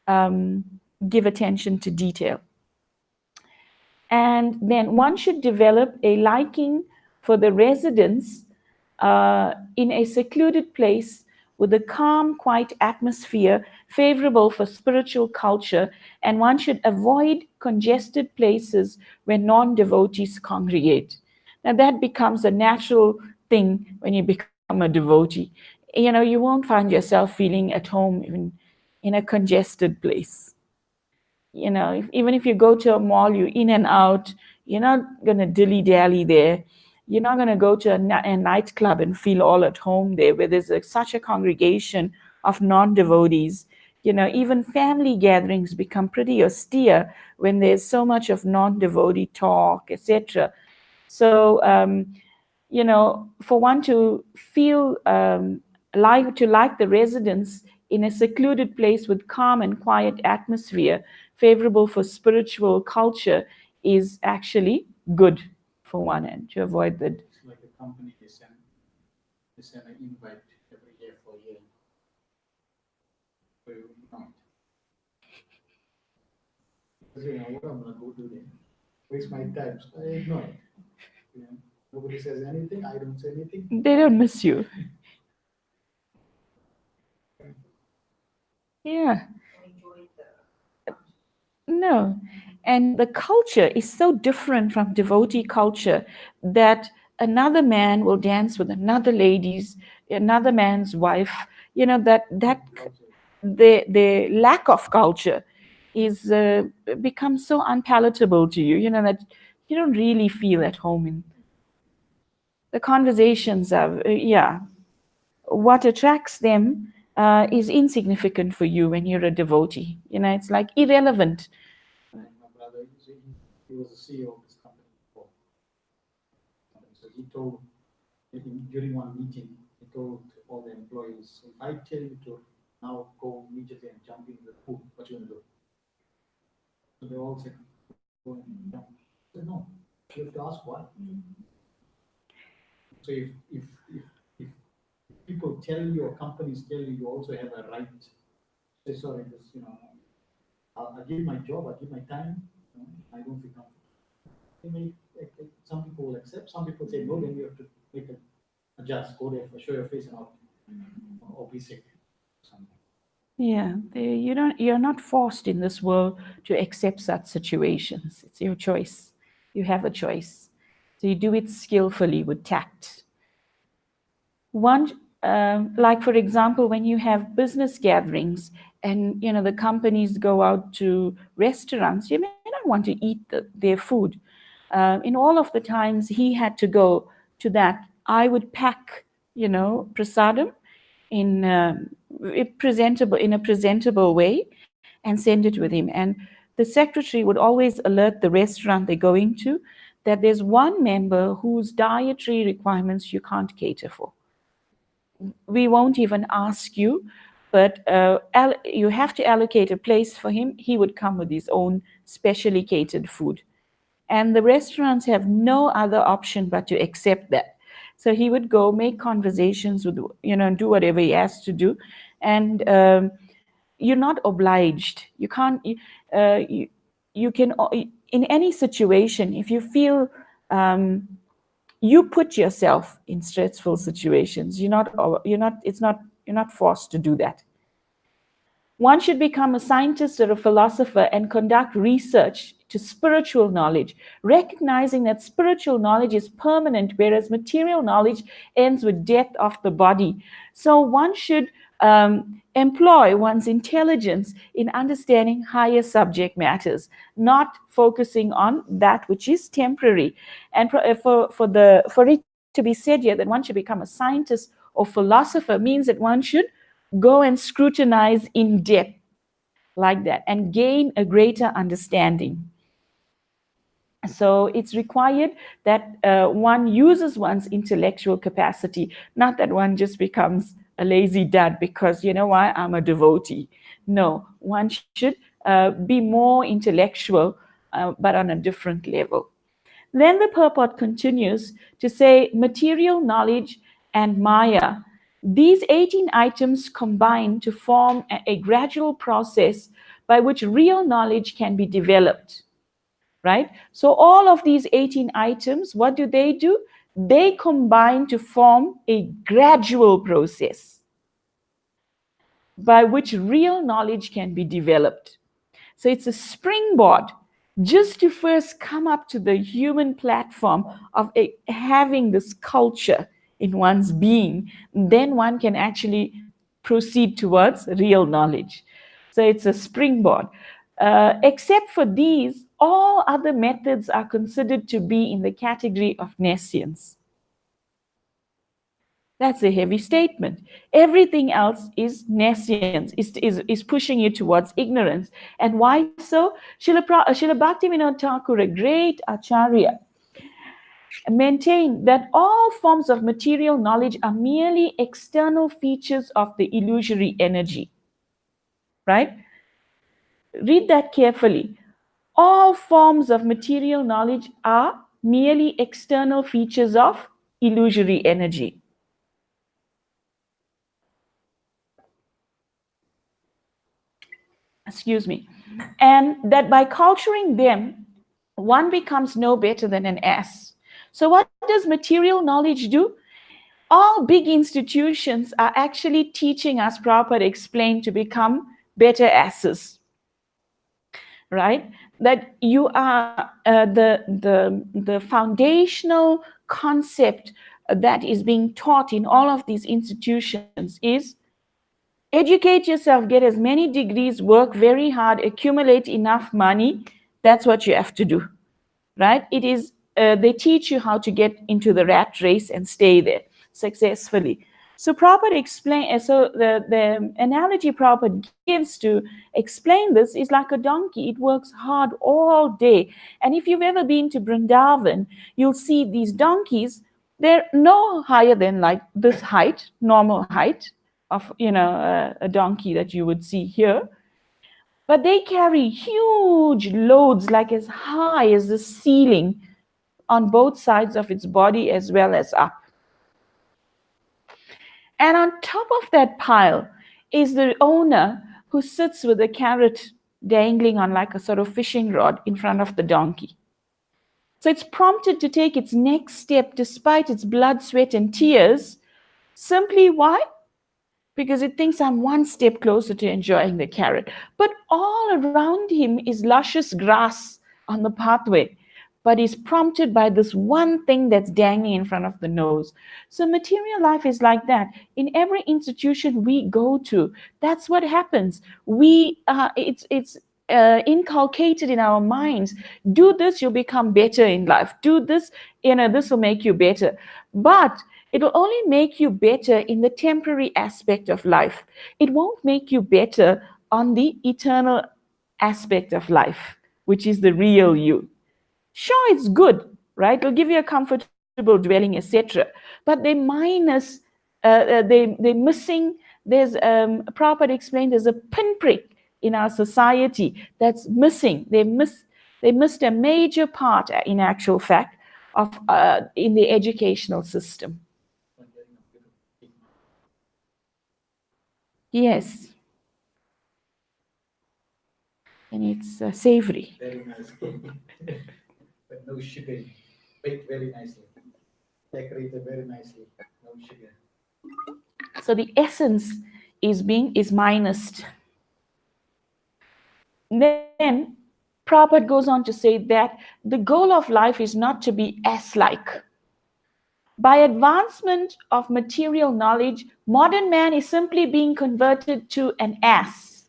um, give attention to detail. And then one should develop a liking for the residence in a secluded place with a calm, quiet atmosphere favorable for spiritual culture, and one should avoid congested places where non-devotees congregate. Now that becomes a natural thing when you become a devotee. You won't find yourself feeling at home in a congested place. Even if you go to a mall, you're in and out, you're not going to dilly-dally there. You're not going to go to a nightclub and feel all at home there, where there's such a congregation of non-devotees. Even family gatherings become pretty austere when there's so much of non-devotee talk, etc. So, for one to feel like the residence in a secluded place with calm and quiet atmosphere, favorable for spiritual culture, is actually good for one, and to avoid the. It's like a company, they send an invite every year for a year. So you ignore it. Because what I'm gonna go do there? Waste my time. So I ignore it. Nobody says anything, I don't say anything. They don't miss you. Yeah. No. And the culture is so different from devotee culture that another man will dance with another man's wife. That the lack of culture is becomes so unpalatable to you. That you don't really feel at home in. The conversations are, yeah. What attracts them is insignificant for you when you're a devotee. It's like irrelevant. My brother, he was the CEO of this company before. So he told, during one meeting, he told all the employees, if I tell you to now go immediately and jump into the pool, what you going to do? So they all said, go and jump. I said, no, you have to ask why. So if people tell you or companies tell you, you also have a right to say, sorry, this, I'll give my job, I'll give my time, I don't feel comfortable. Some people will accept, some people say no, then you have to make a adjust, go there, show your face and out, or be sick. Something. Yeah, you're not forced in this world to accept such situations. It's your choice. You have a choice. So you do it skillfully with tact. One, like for example, when you have business gatherings and the companies go out to restaurants, you may not want to eat their food. In all of the times he had to go to that, I would pack, prasadam in a presentable way and send it with him. And the secretary would always alert the restaurant they're going to that there's one member whose dietary requirements you can't cater for. We won't even ask you, but you have to allocate a place for him. He would come with his own specially catered food. And the restaurants have no other option but to accept that. So he would go make conversations with, do whatever he has to do. And you're not obliged. You can't, you can, in any situation, if you feel, you put yourself in stressful situations. You're not forced to do that. One should become a scientist or a philosopher and conduct research to spiritual knowledge, recognizing that spiritual knowledge is permanent, whereas material knowledge ends with death of the body. So one should employ one's intelligence in understanding higher subject matters, not focusing on that which is temporary. And for it to be said here that one should become a scientist or philosopher means that one should go and scrutinize in depth like that and gain a greater understanding. So it's required that one uses one's intellectual capacity, not that one just becomes a lazy dad because, you know why, I'm a devotee. No, one should be more intellectual, but on a different level. Then the purport continues to say material knowledge and Maya. These 18 items combine to form a gradual process by which real knowledge can be developed, right? So all of these 18 items, what do? They combine to form a gradual process by which real knowledge can be developed. So it's a springboard just to first come up to the human platform of having this culture in one's being. Then one can actually proceed towards real knowledge. So it's a springboard. Except for these, all other methods are considered to be in the category of nescience. That's a heavy statement. Everything else is nescience, is pushing you towards ignorance. And why so? Srila Bhaktivinoda Thakur, a great acharya, maintained that all forms of material knowledge are merely external features of the illusory energy. Right? Read that carefully. All forms of material knowledge are merely external features of illusory energy. Excuse me. And that by culturing them, one becomes no better than an ass. So what does material knowledge do? All big institutions are actually teaching us proper explain to become better asses, right? That you are the foundational concept that is being taught in all of these institutions is educate yourself, get as many degrees, work very hard, accumulate enough money. That's what you have to do, right? It is, they teach you how to get into the rat race and stay there successfully. So the analogy Prabhupada gives to explain this is like a donkey. It works hard all day. And if you've ever been to Vrindavan, you'll see these donkeys, they're no higher than like this height, normal height of, a donkey that you would see here. But they carry huge loads, like as high as the ceiling, on both sides of its body as well as up. And on top of that pile is the owner who sits with a carrot dangling on like a sort of fishing rod in front of the donkey. So it's prompted to take its next step despite its blood, sweat, and tears. Simply why? Because it thinks I'm one step closer to enjoying the carrot. But all around him is luscious grass on the pathway, but is prompted by this one thing that's dangling in front of the nose. So material life is like that. In every institution we go to, that's what happens. It's inculcated in our minds. Do this, you'll become better in life. Do this, this will make you better. But it will only make you better in the temporary aspect of life. It won't make you better on the eternal aspect of life, which is the real you. Sure, it's good, right? It'll give you a comfortable dwelling, etc. But they minus, they're missing. There's Prabhupada explained there's a pinprick in our society that's missing. They missed a major part, in actual fact, of in the educational system. Yes, and it's savory. Very nice. But no sugar in it. Baked very nicely. Decorated very nicely. No sugar. So the essence is minused. Then Prabhupada goes on to say that the goal of life is not to be ass-like. By advancement of material knowledge, modern man is simply being converted to an ass.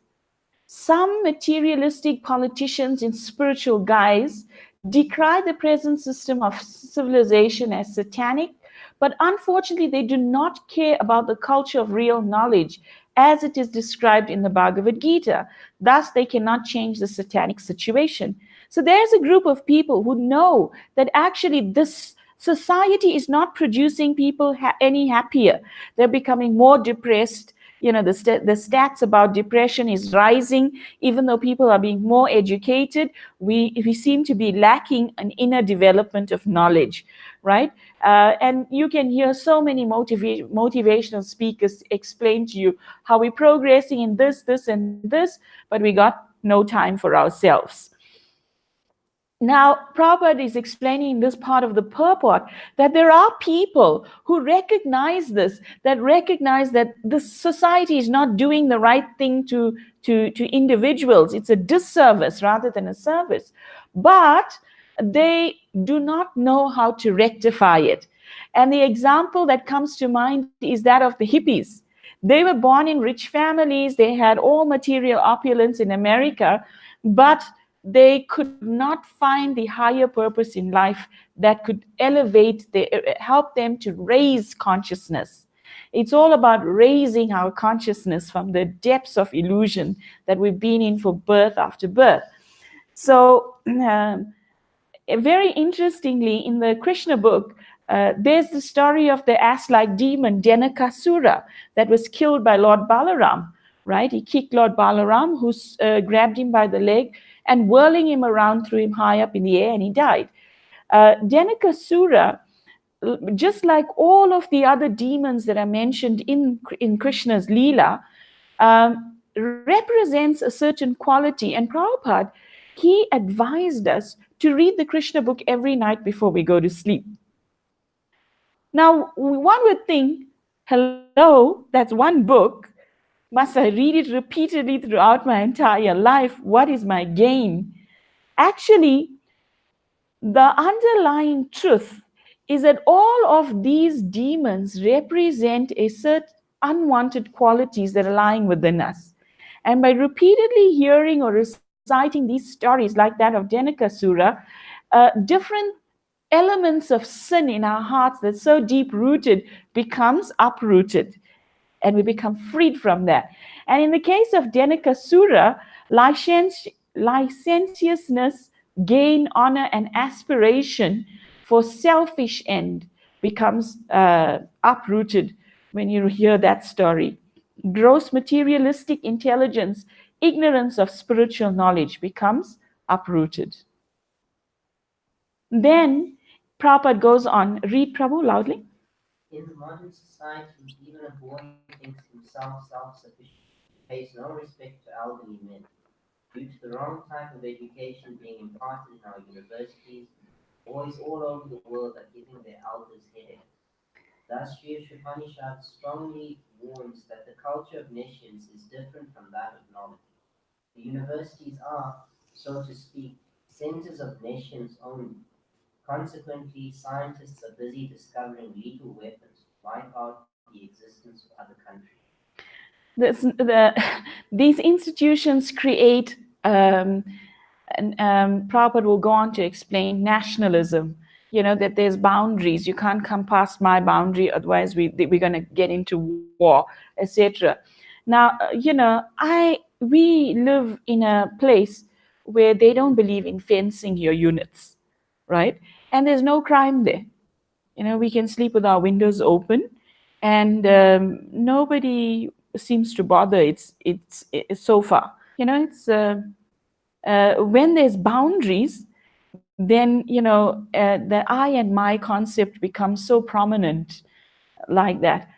Some materialistic politicians in spiritual guise decry the present system of civilization as satanic, but unfortunately, they do not care about the culture of real knowledge as it is described in the Bhagavad Gita. Thus, they cannot change the satanic situation. So, there's a group of people who know that actually this society is not producing people any happier. They're becoming more depressed. The stats about depression is rising. Even though people are being more educated, we seem to be lacking an inner development of knowledge, right? And you can hear so many motivational speakers explain to you how we're progressing in this and this, but we got no time for ourselves. Now, Prabhupada is explaining in this part of the purport that there are people who recognize this, that recognize that the society is not doing the right thing to individuals. It's a disservice rather than a service. But they do not know how to rectify it. And the example that comes to mind is that of the hippies. They were born in rich families, they had all material opulence in America, but they could not find the higher purpose in life that could help them to raise consciousness. It's all about raising our consciousness from the depths of illusion that we've been in for birth after birth. So, very interestingly, in the Krishna book, there's the story of the ass-like demon Denakasura that was killed by Lord Balaram, right? He kicked Lord Balaram, who grabbed him by the leg and whirling him around, threw him high up in the air, and he died. Denakasura, just like all of the other demons that are mentioned in Krishna's Leela, represents a certain quality. And Prabhupada, he advised us to read the Krishna book every night before we go to sleep. Now, one would think, hello, that's one book. Must I read it repeatedly throughout my entire life? What is my gain? Actually, the underlying truth is that all of these demons represent a certain unwanted qualities that are lying within us. And by repeatedly hearing or reciting these stories like that of Denakasura, different elements of sin in our hearts that's so deep rooted becomes uprooted, and we become freed from that. And in the case of Denakasura, licentiousness, gain, honor, and aspiration for selfish end becomes uprooted when you hear that story. Gross materialistic intelligence, ignorance of spiritual knowledge becomes uprooted. Then Prabhupada goes on, read Prabhu loudly. In the modern society, even a boy thinks himself self-sufficient, pays no respect to elderly men. Due to the wrong type of education being imparted in our universities, boys all over the world are giving their elders headaches. Thus, Sri Isopanisad strongly warns that the culture of nescience is different from that of knowledge. The universities are, so to speak, centers of nescience only. Consequently, scientists are busy discovering lethal weapons to wipe out the existence of other countries. These institutions create, and Prabhupada will go on to explain nationalism. That there's boundaries. You can't come past my boundary, otherwise we're going to get into war, etc. Now, we live in a place where they don't believe in fencing your units, right? And there's no crime there. We can sleep with our windows open, and nobody seems to bother. It's so far. It's when there's boundaries, then the I and my concept becomes so prominent like that.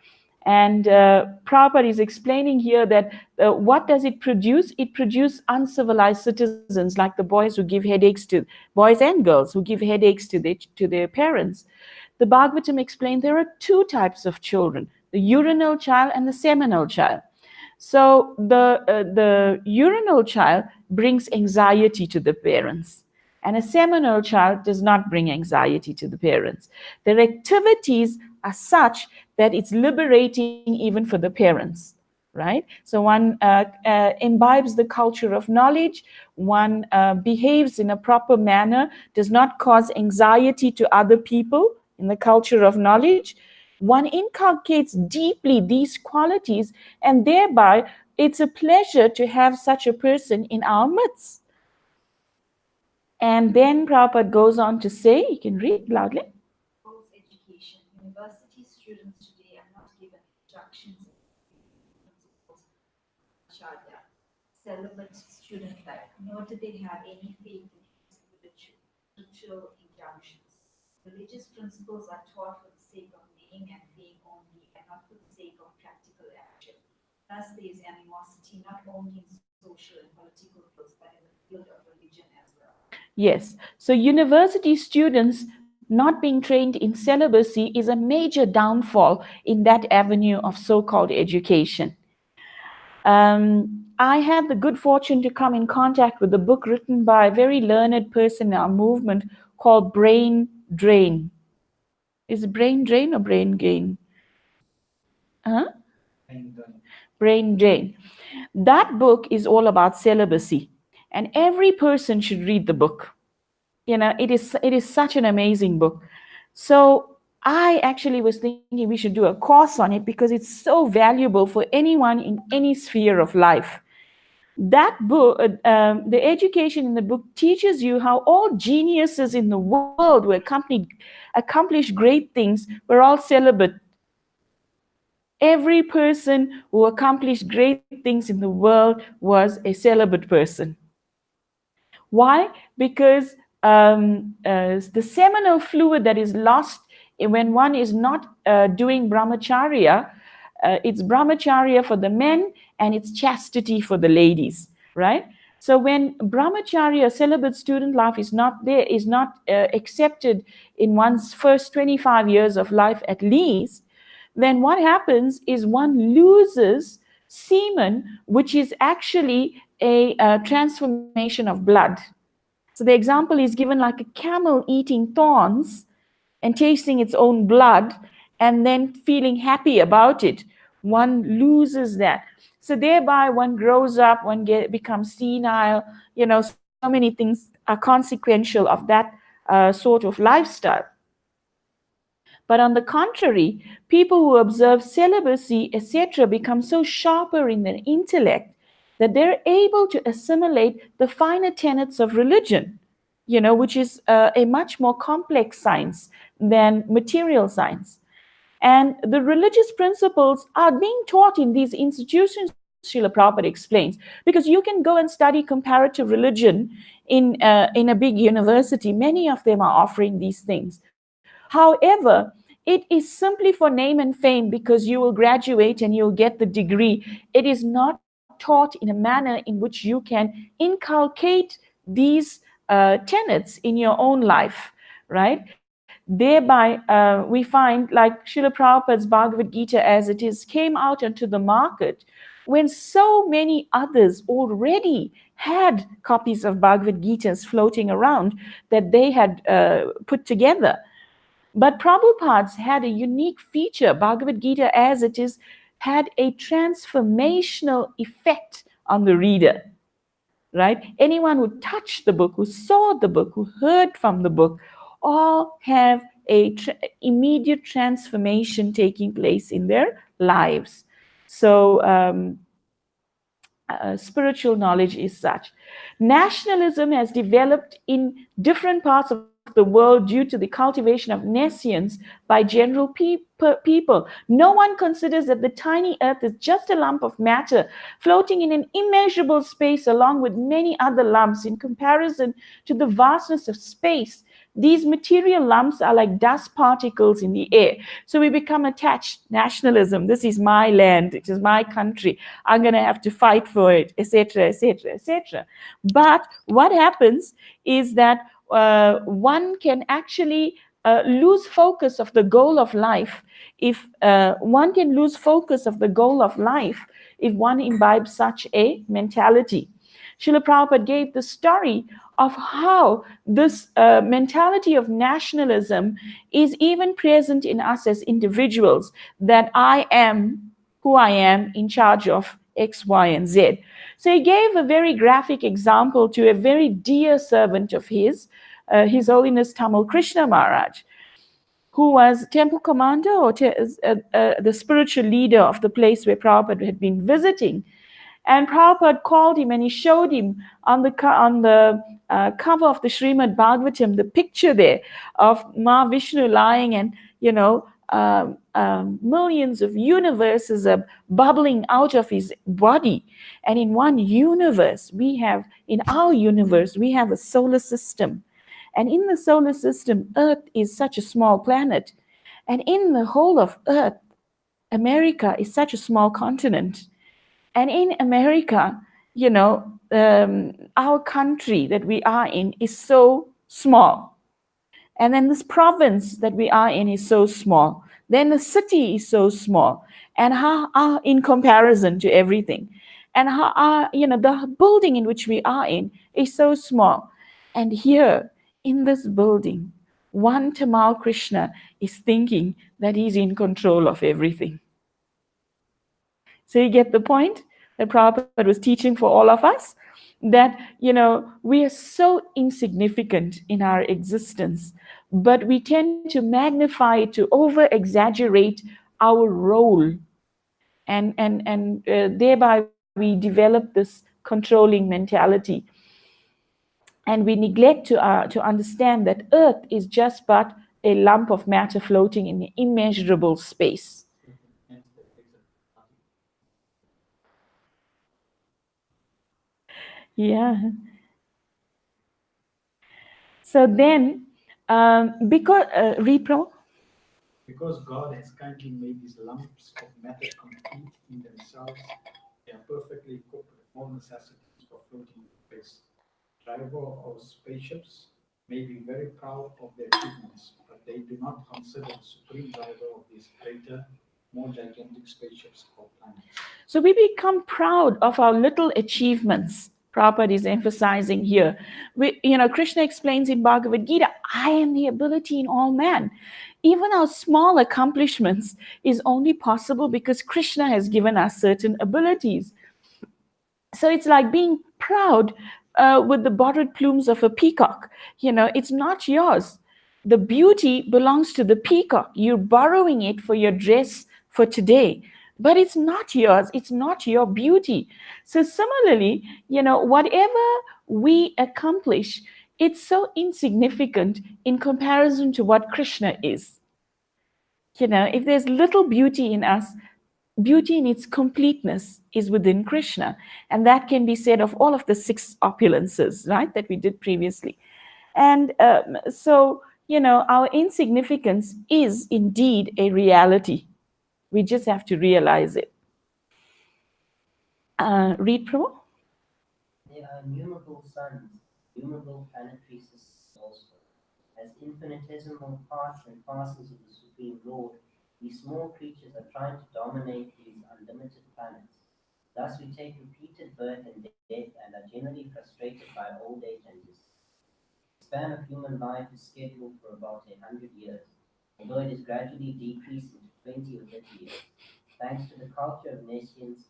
And Prabhupada is explaining here that what does it produce? It produces uncivilized citizens like the boys who give headaches to boys and girls who give headaches to their parents. The Bhagavatam explained there are two types of children: the urinal child and the seminal child. So the urinal child brings anxiety to the parents, and a seminal child does not bring anxiety to the parents. Their activities are such that it's liberating even for the parents, right? So one imbibes the culture of knowledge, one behaves in a proper manner, does not cause anxiety to other people in the culture of knowledge. One inculcates deeply these qualities, and thereby it's a pleasure to have such a person in our midst. And then Prabhupada goes on to say, you can read loudly. Education. University students today are not given instructions in principles Acharya, celibate student life, nor do they have any faith in his spiritual injunctions. Religious principles are taught for the sake of name and fame only, and not for the sake of practical action. Thus, there is animosity not only in social and political fields, but in the field of religion as well. Yes. So university students not being trained in celibacy is a major downfall in that avenue of so-called education. I had the good fortune to come in contact with a book written by a very learned person in our movement called Brain Drain. Is it Brain Drain or Brain Gain? Huh? And Brain Drain. That book is all about celibacy, and every person should read the book. It is such an amazing book. So I actually was thinking we should do a course on it because it's so valuable for anyone in any sphere of life. That book, the education in the book teaches you how all geniuses in the world who accomplished great things were all celibate. Every person who accomplished great things in the world was a celibate person. Why? Because the seminal fluid that is lost when one is not doing brahmacharya, it's brahmacharya for the men and it's chastity for the ladies, right? So when brahmacharya, celibate student life is not there, is not accepted in one's first 25 years of life at least, then what happens is one loses semen, which is actually a transformation of blood. So the example is given like a camel eating thorns and tasting its own blood and then feeling happy about it. One loses that. So thereby one grows up, becomes senile. So many things are consequential of that sort of lifestyle. But on the contrary, people who observe celibacy, etc., become so sharper in their intellect that they're able to assimilate the finer tenets of religion, which is a much more complex science than material science. And the religious principles are being taught in these institutions, Srila Prabhupada explains, because you can go and study comparative religion in a big university. Many of them are offering these things. However, it is simply for name and fame because you will graduate and you'll get the degree. It is not taught in a manner in which you can inculcate these tenets in your own life, right? Thereby, we find like Srila Prabhupada's Bhagavad Gita as it is came out onto the market when so many others already had copies of Bhagavad Gitas floating around that they had put together. But Prabhupada's had a unique feature. Bhagavad Gita, as it is, had a transformational effect on the reader, right? Anyone who touched the book, who saw the book, who heard from the book, all have a immediate transformation taking place in their lives. So, spiritual knowledge is such. Nationalism has developed in different parts of the world due to the cultivation of nescience by general people. No one considers that the tiny earth is just a lump of matter floating in an immeasurable space along with many other lumps in comparison to the vastness of space. These material lumps are like dust particles in the air. So we become attached. Nationalism. This is my land. It is my country. I'm going to have to fight for it, etc., etc., etc. But what happens is that one can actually lose focus of the goal of life if one can lose focus of the goal of life if one imbibes such a mentality. Srila Prabhupada gave the story of how this mentality of nationalism is even present in us as individuals, that I am who I am in charge of X, Y, and Z. So he gave a very graphic example to a very dear servant of His Holiness Tamal Krishna Maharaj, who was temple commander or the spiritual leader of the place where Prabhupada had been visiting. And Prabhupada called him and he showed him on the cover of the Srimad Bhagavatam, the picture there of Vishnu lying, and millions of universes are bubbling out of his body. And in one universe, in our universe, we have a solar system. And in the solar system, Earth is such a small planet. And in the whole of Earth, America is such a small continent. And in America, our country that we are in is so small. And then this province that we are in is so small. Then the city is so small. And how in comparison to everything. And the building in which we are in is so small. And here, in this building, one Tamal Krishna is thinking that he's in control of everything. So you get the point that Prabhupada was teaching for all of us? That, we are so insignificant in our existence, but we tend to magnify, to over-exaggerate our role. And thereby we develop this controlling mentality. And we neglect to understand that Earth is just but a lump of matter floating in immeasurable space. Yeah. So then, because repro. Because God has kindly made these lumps of matter complete in themselves, they are perfectly equipped with all necessities for floating in space. Driver of our spaceships may be very proud of their achievements, but they do not consider the supreme driver of these greater, more gigantic spaceships called planets. So we become proud of our little achievements. Prabhupada is emphasizing here. Krishna explains in Bhagavad Gita, I am the ability in all man. Even our small accomplishments is only possible because Krishna has given us certain abilities. So it's like being proud with the borrowed plumes of a peacock. It's not yours. The beauty belongs to the peacock. You're borrowing it for your dress for today, but it's not yours. It's not your beauty. So similarly, whatever we accomplish, it's so insignificant in comparison to what Krishna is. If there's little beauty in us, beauty in its completeness is within Krishna. And that can be said of all of the 6 opulences, right, that we did previously. And so, our insignificance is indeed a reality. We just have to realize it. Read, Prabhu. There are innumerable suns, innumerable planetary systems also. As infinitesimal parts and parcels of the Supreme Lord, these small creatures are trying to dominate these unlimited planets. Thus we take repeated birth and death and are generally frustrated by old age and disease. The span of human life is scheduled for about 100 years, although it is gradually decreasing to 20 or 30 years. Thanks to the culture of nescience,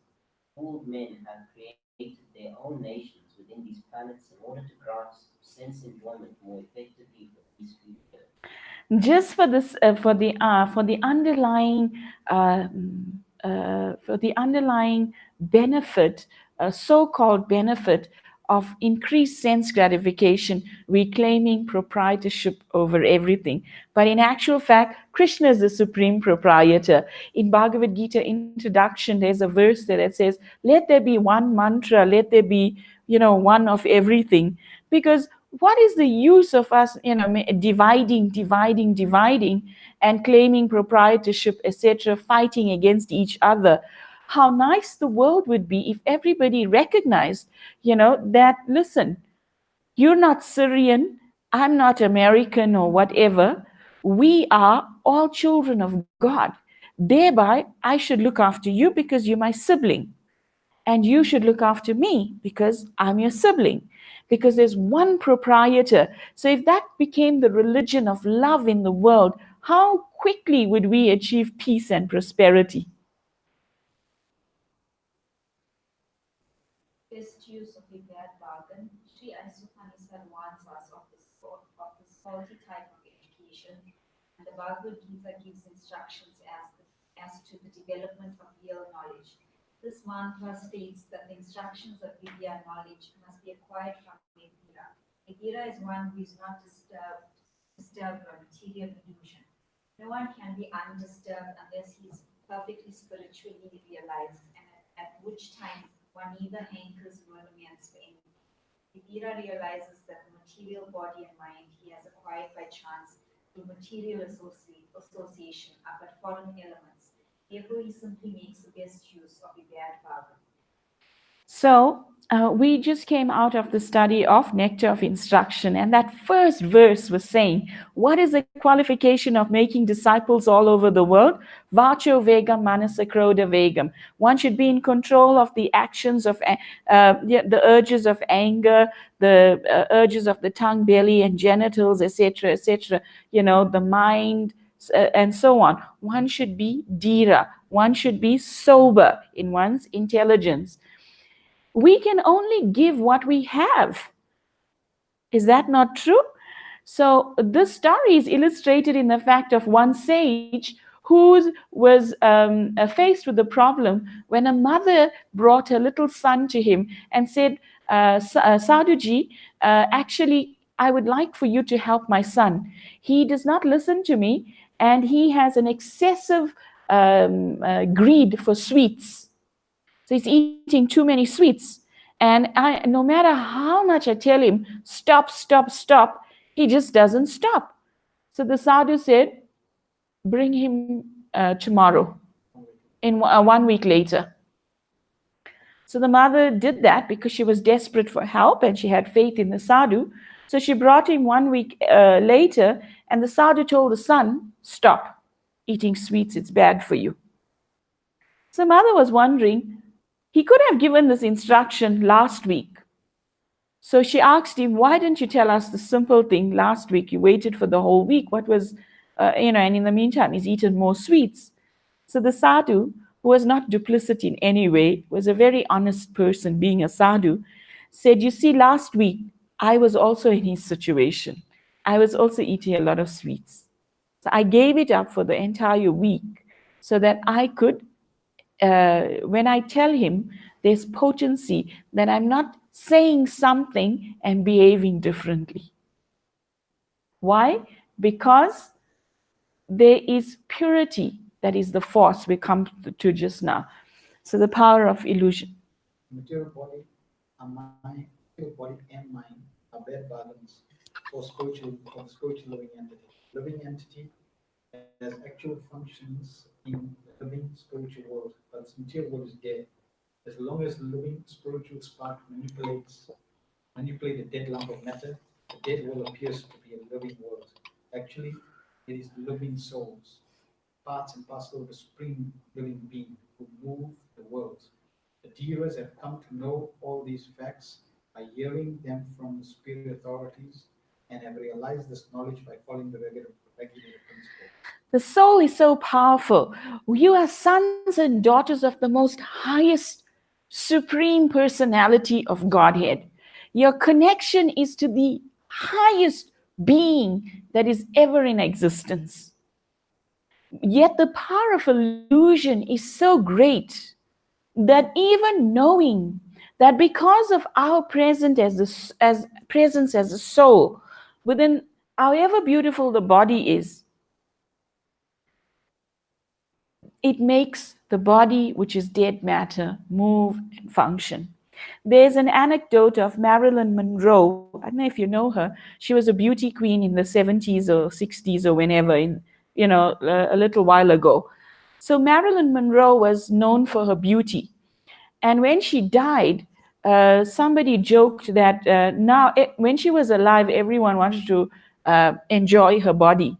fooled men have created their own nations within these planets in order to grasp sense enjoyment more effectively for these few years. Just for the underlying benefit, so-called benefit of increased sense gratification, we claiming proprietorship over everything. But in actual fact, Krishna is the supreme proprietor. In Bhagavad Gita introduction, there's a verse there that says, let there be one mantra, let there be, one of everything. Because what is the use of us, dividing, and claiming proprietorship, etc., fighting against each other? How nice the world would be if everybody recognized, that, listen, you're not Syrian, I'm not American or whatever. We are all children of God. Thereby, I should look after you because you're my sibling, and you should look after me because I'm your sibling, because there's one proprietor. So, if that became the religion of love in the world, how quickly would we achieve peace and prosperity? Best use of a bad bargain. Sri Isopanisad warns us of this faulty type of education, and the Bhagavad Gita gives instructions as to the development of real knowledge. This mantra states that the instructions of Vidya knowledge must be acquired from a Vira. A Vira is one who is not disturbed by material illusion. No one can be undisturbed unless he is perfectly spiritually realized, and at which time one neither hankers nor laments for anything. The Vira realizes that the material body and mind he has acquired by chance through material association are but foreign elements. Therefore, he simply makes the best use of a bad bargain. So, we just came out of the study of Nectar of Instruction, and that first verse was saying, what is the qualification of making disciples all over the world? Vacho vegam manasa kroda vegam. One should be in control of the actions of the urges of anger, the urges of the tongue, belly, and genitals, etc., etc., the mind, and so on. One should be dhira. One should be sober in one's intelligence. We can only give what we have. Is that not true? So this story is illustrated in the fact of one sage who was faced with the problem when a mother brought her little son to him and said, Sadhuji, actually, I would like for you to help my son. He does not listen to me, and he has an excessive greed for sweets. So he's eating too many sweets. And no matter how much I tell him, stop, stop, stop, he just doesn't stop. So the sadhu said, bring him tomorrow, in 1 week later. So the mother did that because she was desperate for help and she had faith in the sadhu. So she brought him 1 week later, and the sadhu told the son, stop eating sweets, it's bad for you. So mother was wondering, he could have given this instruction last week. So she asked him, why didn't you tell us the simple thing last week? You waited for the whole week. What was, and in the meantime, he's eaten more sweets. So the sadhu, who was not duplicit in any way, was a very honest person, being a sadhu, said, you see, last week, I was also in his situation. I was also eating a lot of sweets. So I gave it up for the entire week so that I could, when I tell him there's potency, then I'm not saying something and behaving differently. Why? Because there is purity that is the force we come to just now. So the power of illusion. Material body, a mind, material body and mind are bad bargains for the spiritual living entity. Living entity has actual functions in the living spiritual world, but its material world is dead. As long as the living spiritual spark manipulate a dead lump of matter, the dead world appears to be a living world. Actually, it is living souls, parts and parcel of the supreme living being who move the world. The Devas have come to know all these facts by hearing them from the superior authorities and have realized this knowledge by following the regulated principles. The soul is so powerful. You are sons and daughters of the most highest, supreme personality of Godhead. Your connection is to the highest being that is ever in existence. Yet the power of illusion is so great that even knowing that because of our presence as a soul within, however beautiful the body is, it makes the body, which is dead matter, move and function. There's an anecdote of Marilyn Monroe. I don't know if you know her. She was a beauty queen in the 70s or 60s or whenever, a little while ago. So Marilyn Monroe was known for her beauty. And when she died, somebody joked that when she was alive, everyone wanted to enjoy her body.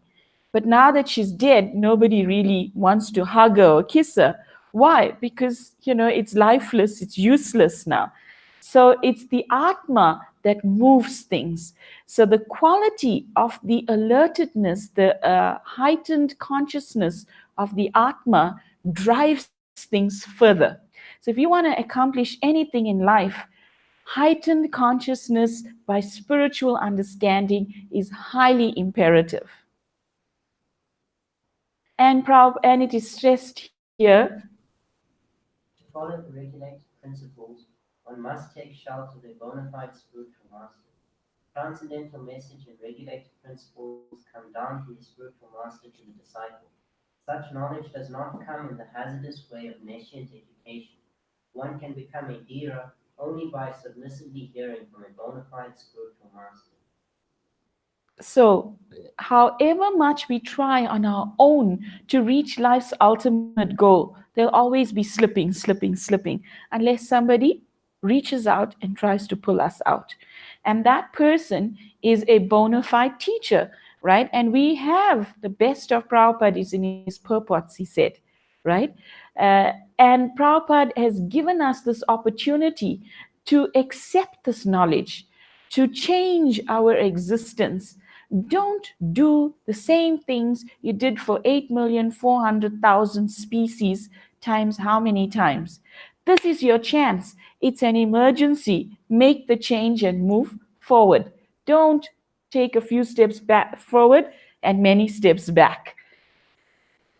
But now that she's dead, nobody really wants to hug her or kiss her. Why? Because, it's lifeless, it's useless now. So it's the Atma that moves things. So the quality of the alertedness, the heightened consciousness of the Atma drives things further. So if you want to accomplish anything in life, heightened consciousness by spiritual understanding is highly imperative. And it is stressed here. To follow the regulated principles, one must take shelter of their bona fide spiritual master. Transcendental message and regulated principles come down from the spiritual master to the disciple. Such knowledge does not come in the hazardous way of nescient education. One can become a Dhira only by submissively hearing from a bona fide spiritual master. So, however much we try on our own to reach life's ultimate goal, there'll always be slipping, unless somebody reaches out and tries to pull us out. And that person is a bona fide teacher, right? And we have the best of Prabhupada is in his purports, he said, right? Uh, and Prabhupada has given us this opportunity to accept this knowledge, to change our existence. Don't do the same things you did for 8,400,000 species times how many times? This is your chance. It's an emergency. Make the change and move forward. Don't take a few steps back forward and many steps back.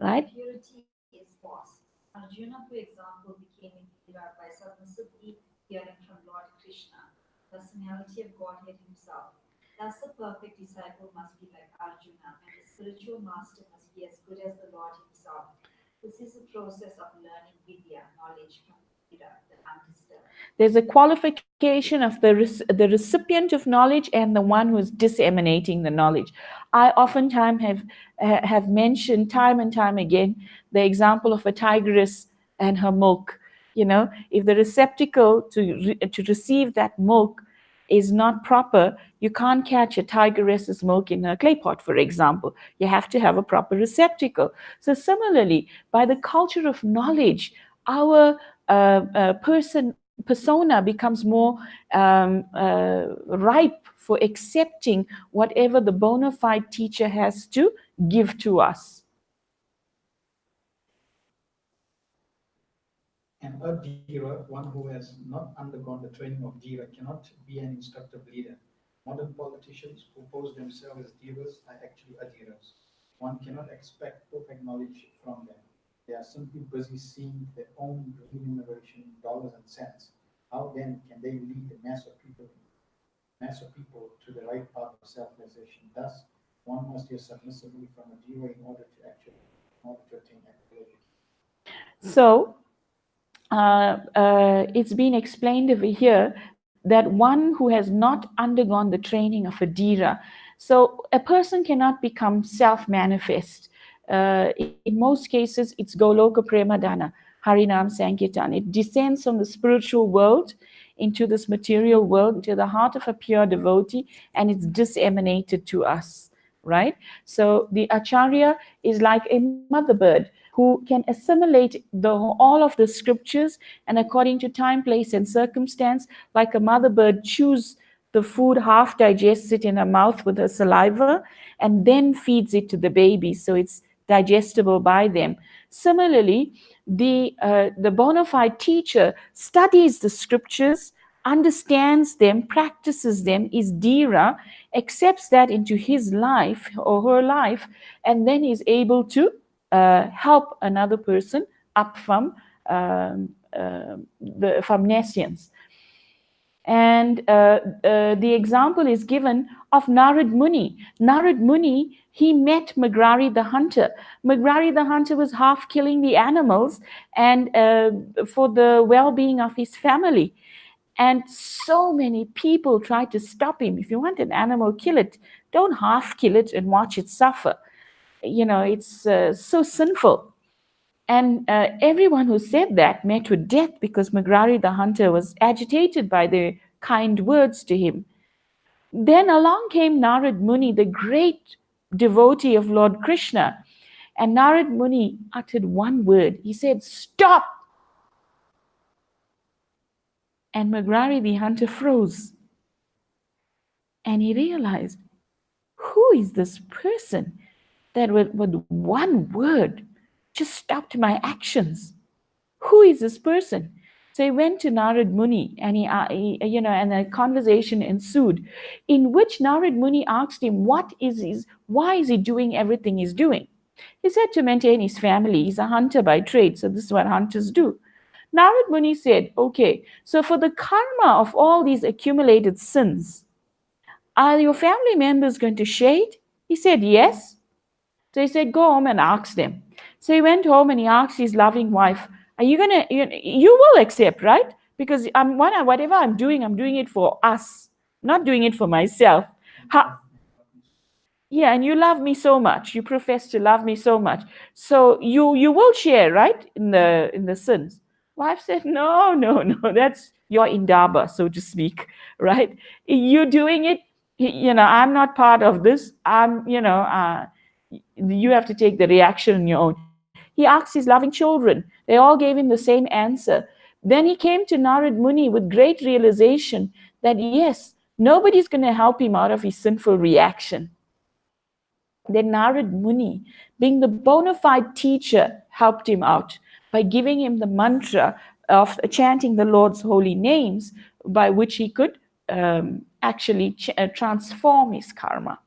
Right? Purity is boss. Arjuna, for example, became Indira by submissively hearing from Lord Krishna, personality of Godhead himself. Thus, the perfect disciple must be like Arjuna, and the spiritual master must be as good as the Lord himself. This is a process of learning Vidya, knowledge from Indira, the undisturbed. There's a qualification of the recipient of knowledge and the one who is disseminating the knowledge. I oftentimes have mentioned time and time again the example of a tigress and her milk. If the receptacle to receive that milk is not proper, you can't catch a tigress's milk in a clay pot, for example. You have to have a proper receptacle. So similarly, by the culture of knowledge, our persona becomes more ripe for accepting whatever the bona fide teacher has to give to us. And a Dhira, one who has not undergone the training of Dhira, cannot be an instructive leader. Modern politicians who pose themselves as Dhiras are actually Adhiras. One cannot expect perfect knowledge from them. They are simply busy seeing their own remuneration in dollars and cents. How then can they lead the mass of people to the right path of self-realization? Thus, one must hear submissively from a Dhira in order to attain actual education. So, it's been explained over here that one who has not undergone the training of a Dhira, so a person cannot become self-manifest. In most cases, it's Goloka Premadana, Harinam Sankirtan. It descends from the spiritual world into this material world, into the heart of a pure devotee, and it's disseminated to us, right? So the Acharya is like a mother bird who can assimilate all of the scriptures, and according to time, place, and circumstance, like a mother bird, chews the food, half digests it in her mouth with her saliva, and then feeds it to the baby, so it's digestible by them. Similarly, the bona fide teacher studies the scriptures, understands them, practices them, is Dhira, accepts that into his life or her life, and then is able to help another person up from nescience. And the example is given of Narad Muni. Narad Muni, he met Magrari the hunter. Magrari the hunter was half killing the animals and for the well-being of his family. And so many people try to stop him. If you want an animal, kill it. Don't half kill it and watch it suffer. It's so sinful. And everyone who said that met with death because Magrari the hunter was agitated by the kind words to him. Then along came Narad Muni, the great devotee of Lord Krishna. And Narad Muni uttered one word. He said, "Stop!" And Magrari the hunter froze. And he realized, who is this person that with one word just stopped my actions? Who is this person? So he went to Narad Muni, and and a conversation ensued, in which Narad Muni asked him, why is he doing everything he's doing? He said to maintain his family. He's a hunter by trade, so this is what hunters do. Narad Muni said, okay, so for the karma of all these accumulated sins, are your family members going to shade? He said, yes. So he said, go home and ask them. So he went home and he asked his loving wife, are you going to, you will accept, right? Because whatever I'm doing it for us, not doing it for myself. How, yeah, and you love me so much. You profess to love me so much. So you will share, right, in the sins. Wife said, no, no, no. That's your indaba, so to speak, right? You doing it. I'm not part of this. You have to take the reaction on your own. He asked his loving children. They all gave him the same answer. Then he came to Narad Muni with great realization that yes, nobody's going to help him out of his sinful reaction. Then Narad Muni, being the bona fide teacher, helped him out by giving him the mantra of chanting the Lord's holy names, by which he could actually transform his karma.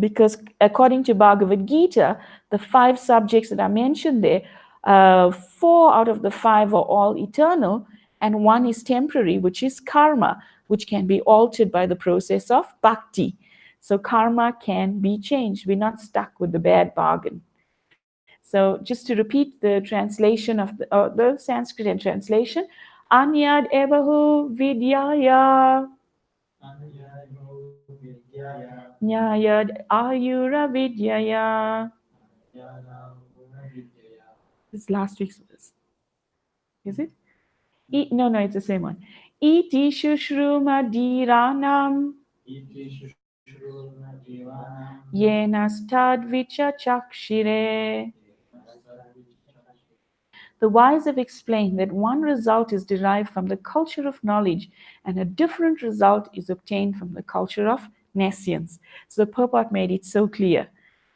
Because according to Bhagavad Gita, the 5 subjects that are mentioned there, 4 out of the 5 are all eternal, and 1 is temporary, which is karma, which can be altered by the process of bhakti. So karma can be changed. We're not stuck with the bad bargain. So just to repeat the translation of the Sanskrit and translation, Anyad evahu vidyaya Nyayad Ayura Vidyaya. This is last week's verse. Is it? No, it's the same one. Iti Shushruma Dhiranam Yenastad Vichachakshire. The wise have explained that one result is derived from the culture of knowledge and a different result is obtained from the culture of nescience. So the purport made it so clear.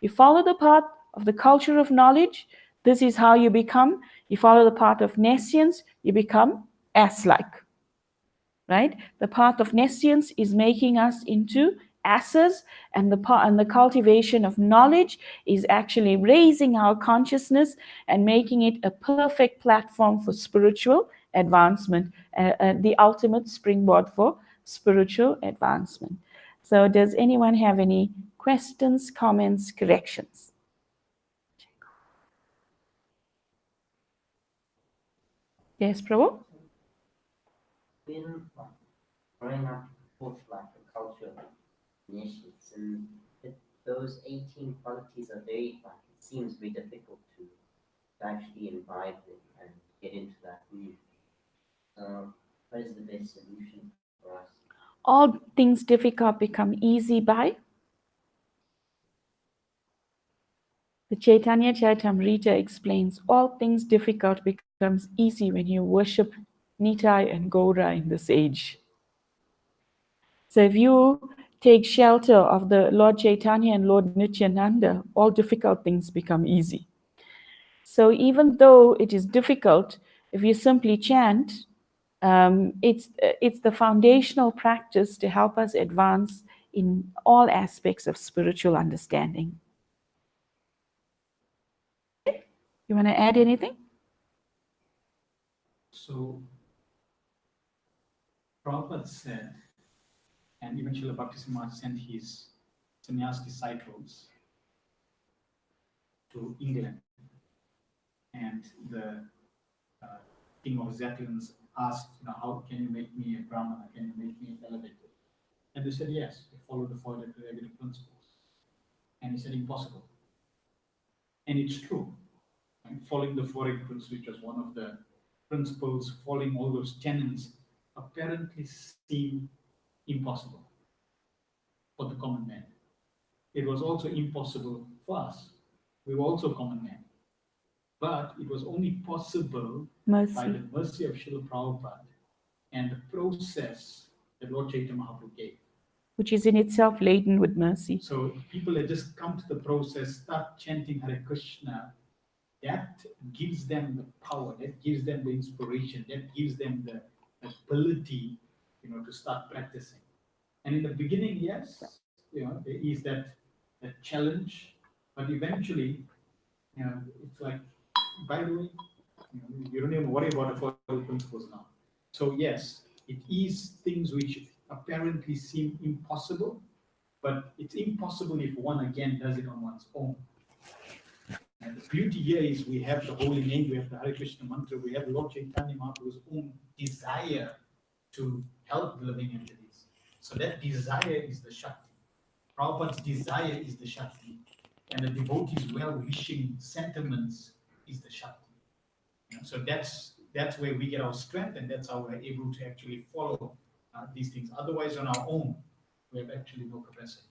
You follow the path of the culture of knowledge, this is how you become. You follow the path of nescience, you become ass-like. Right? The path of nescience is making us into asses, and the cultivation of knowledge is actually raising our consciousness and making it a perfect platform for spiritual advancement, the ultimate springboard for spiritual advancement. So does anyone have any questions, comments, corrections? Yes, Prabhu? Been growing up taught like the culture of initiates, and those 18 qualities are very, like, it seems very difficult to actually imbibe them and get into that mood. So, what is the best solution for us? All things difficult become easy by the Chaitanya Charitamrita explains all things difficult becomes easy when you worship Nitai and Gaura in this age. So if you take shelter of the Lord Chaitanya and Lord Nityananda, all difficult things become easy. So even though it is difficult, if you simply chant, it's the foundational practice to help us advance in all aspects of spiritual understanding. You want to add anything? So, Prabhupada said, and even Srila Bhakti sent his sannyas disciples to England, and the king of Zetland's asked, how can you make me a Brahmana? Can you make me elevated? And they said, yes, they follow the four negative principles. And he said, impossible. And it's true. And following the four principles, which was one of the principles, following all those tenets, apparently seemed impossible for the common man. It was also impossible for us. We were also common men. But it was only possible by Mercy. the mercy of Srila Prabhupada and the process that Lord Chaitanya Mahaprabhu gave. Which is in itself laden with mercy. So people that just come to the process, start chanting Hare Krishna, that gives them the power, that gives them the inspiration, that gives them the ability, to start practicing. And in the beginning, yes, there is that challenge, but eventually, it's like, by the way, you don't even worry about the four principles now. So yes, it is things which apparently seem impossible, but it's impossible if one again does it on one's own. And the beauty here is we have the holy name, we have the Hare Krishna mantra, we have Lord Chaitanya Mahaprabhu's own desire to help the living entities. So that desire is the Shakti. Prabhupada's desire is the Shakti. And the devotee's well-wishing sentiments is the Shakti. So that's where we get our strength, and that's how we're able to actually follow these things. Otherwise, on our own, we have actually no capacity.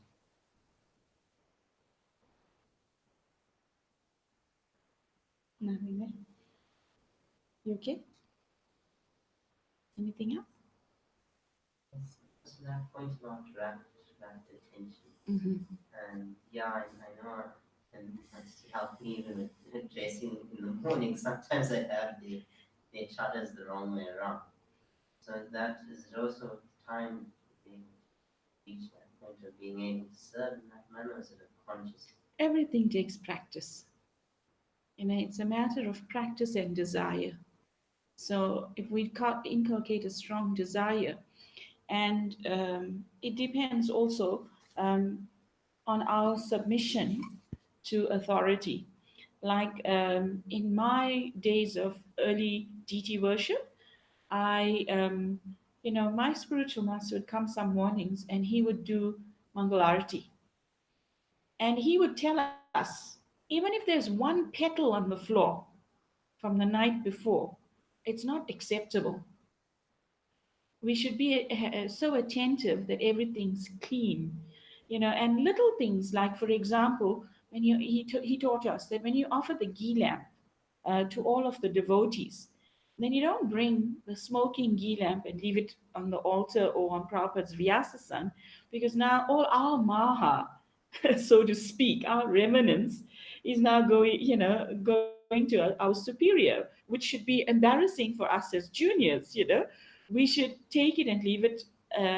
Navina, you okay? Anything else? So that point about rapt attention. Mm-hmm. And yeah, I know, and that's helped me even with dressing in the morning. Sometimes I have the shutters the wrong way around. So that is also time being reach that point of being able to serve in that manner sort of consciously. Everything takes practice. It's a matter of practice and desire. So if we inculcate a strong desire, and it depends also um, on our submission to authority. Like in my days of early DT worship, my spiritual master would come some mornings and he would do Mangalarti. And he would tell us, even if there's one petal on the floor from the night before, it's not acceptable. We should be so attentive that everything's clean, and little things like, for example, when he taught us that when you offer the ghee lamp to all of the devotees, then you don't bring the smoking ghee lamp and leave it on the altar or on Prabhupada's Vyasasan, because now all our maha, so to speak, our remnants, is now going to our superior, which should be embarrassing for us as juniors. We should take it and leave it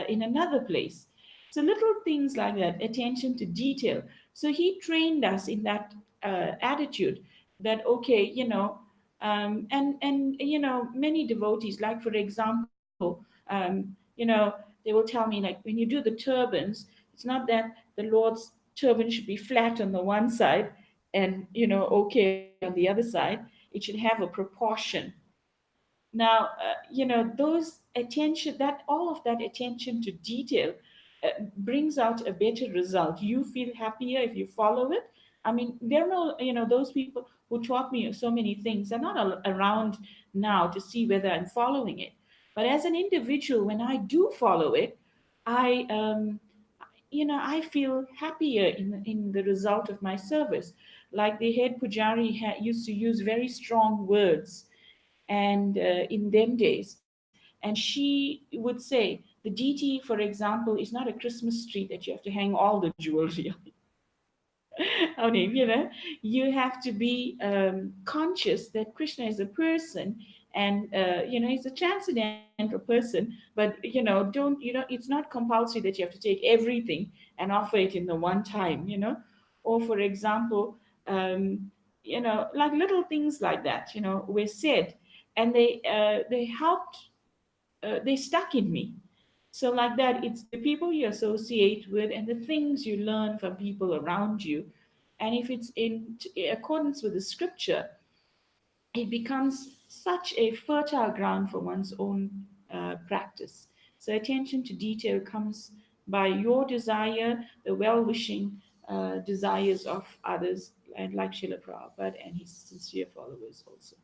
in another place. So little things like that, attention to detail. So he trained us in that attitude that, okay, and many devotees, like for example, they will tell me, like, when you do the turbans, it's not that the Lord's turban should be flat on the one side and okay on the other side. It should have a proportion. Now, those attention, that all of that attention to detail brings out a better result. You feel happier if you follow it. I mean, there are no, those people who taught me so many things are not around now to see whether I'm following it. But as an individual, when I do follow it, I feel happier in the result of my service. Like the head pujari used to use very strong words, and in them days. And she would say, the DT, for example, is not a Christmas tree that you have to hang all the jewelry on. I mean, you have to be conscious that Krishna is a person, and he's a transcendental person. But don't it's not compulsory that you have to take everything and offer it in the one time. Or for example, like little things like that. Were said, and they helped. They stuck in me. So, like that, it's the people you associate with and the things you learn from people around you. And if it's in accordance with the scripture, it becomes such a fertile ground for one's own practice. So, attention to detail comes by your desire, the well wishing desires of others, and like Srila Prabhupada and his sincere followers also.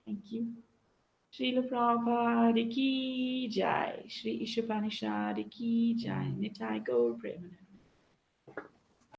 Thank you. Srila Prabhupada ki jai, Sri Isopanisad ki jai, Nitai Gaur Premanand.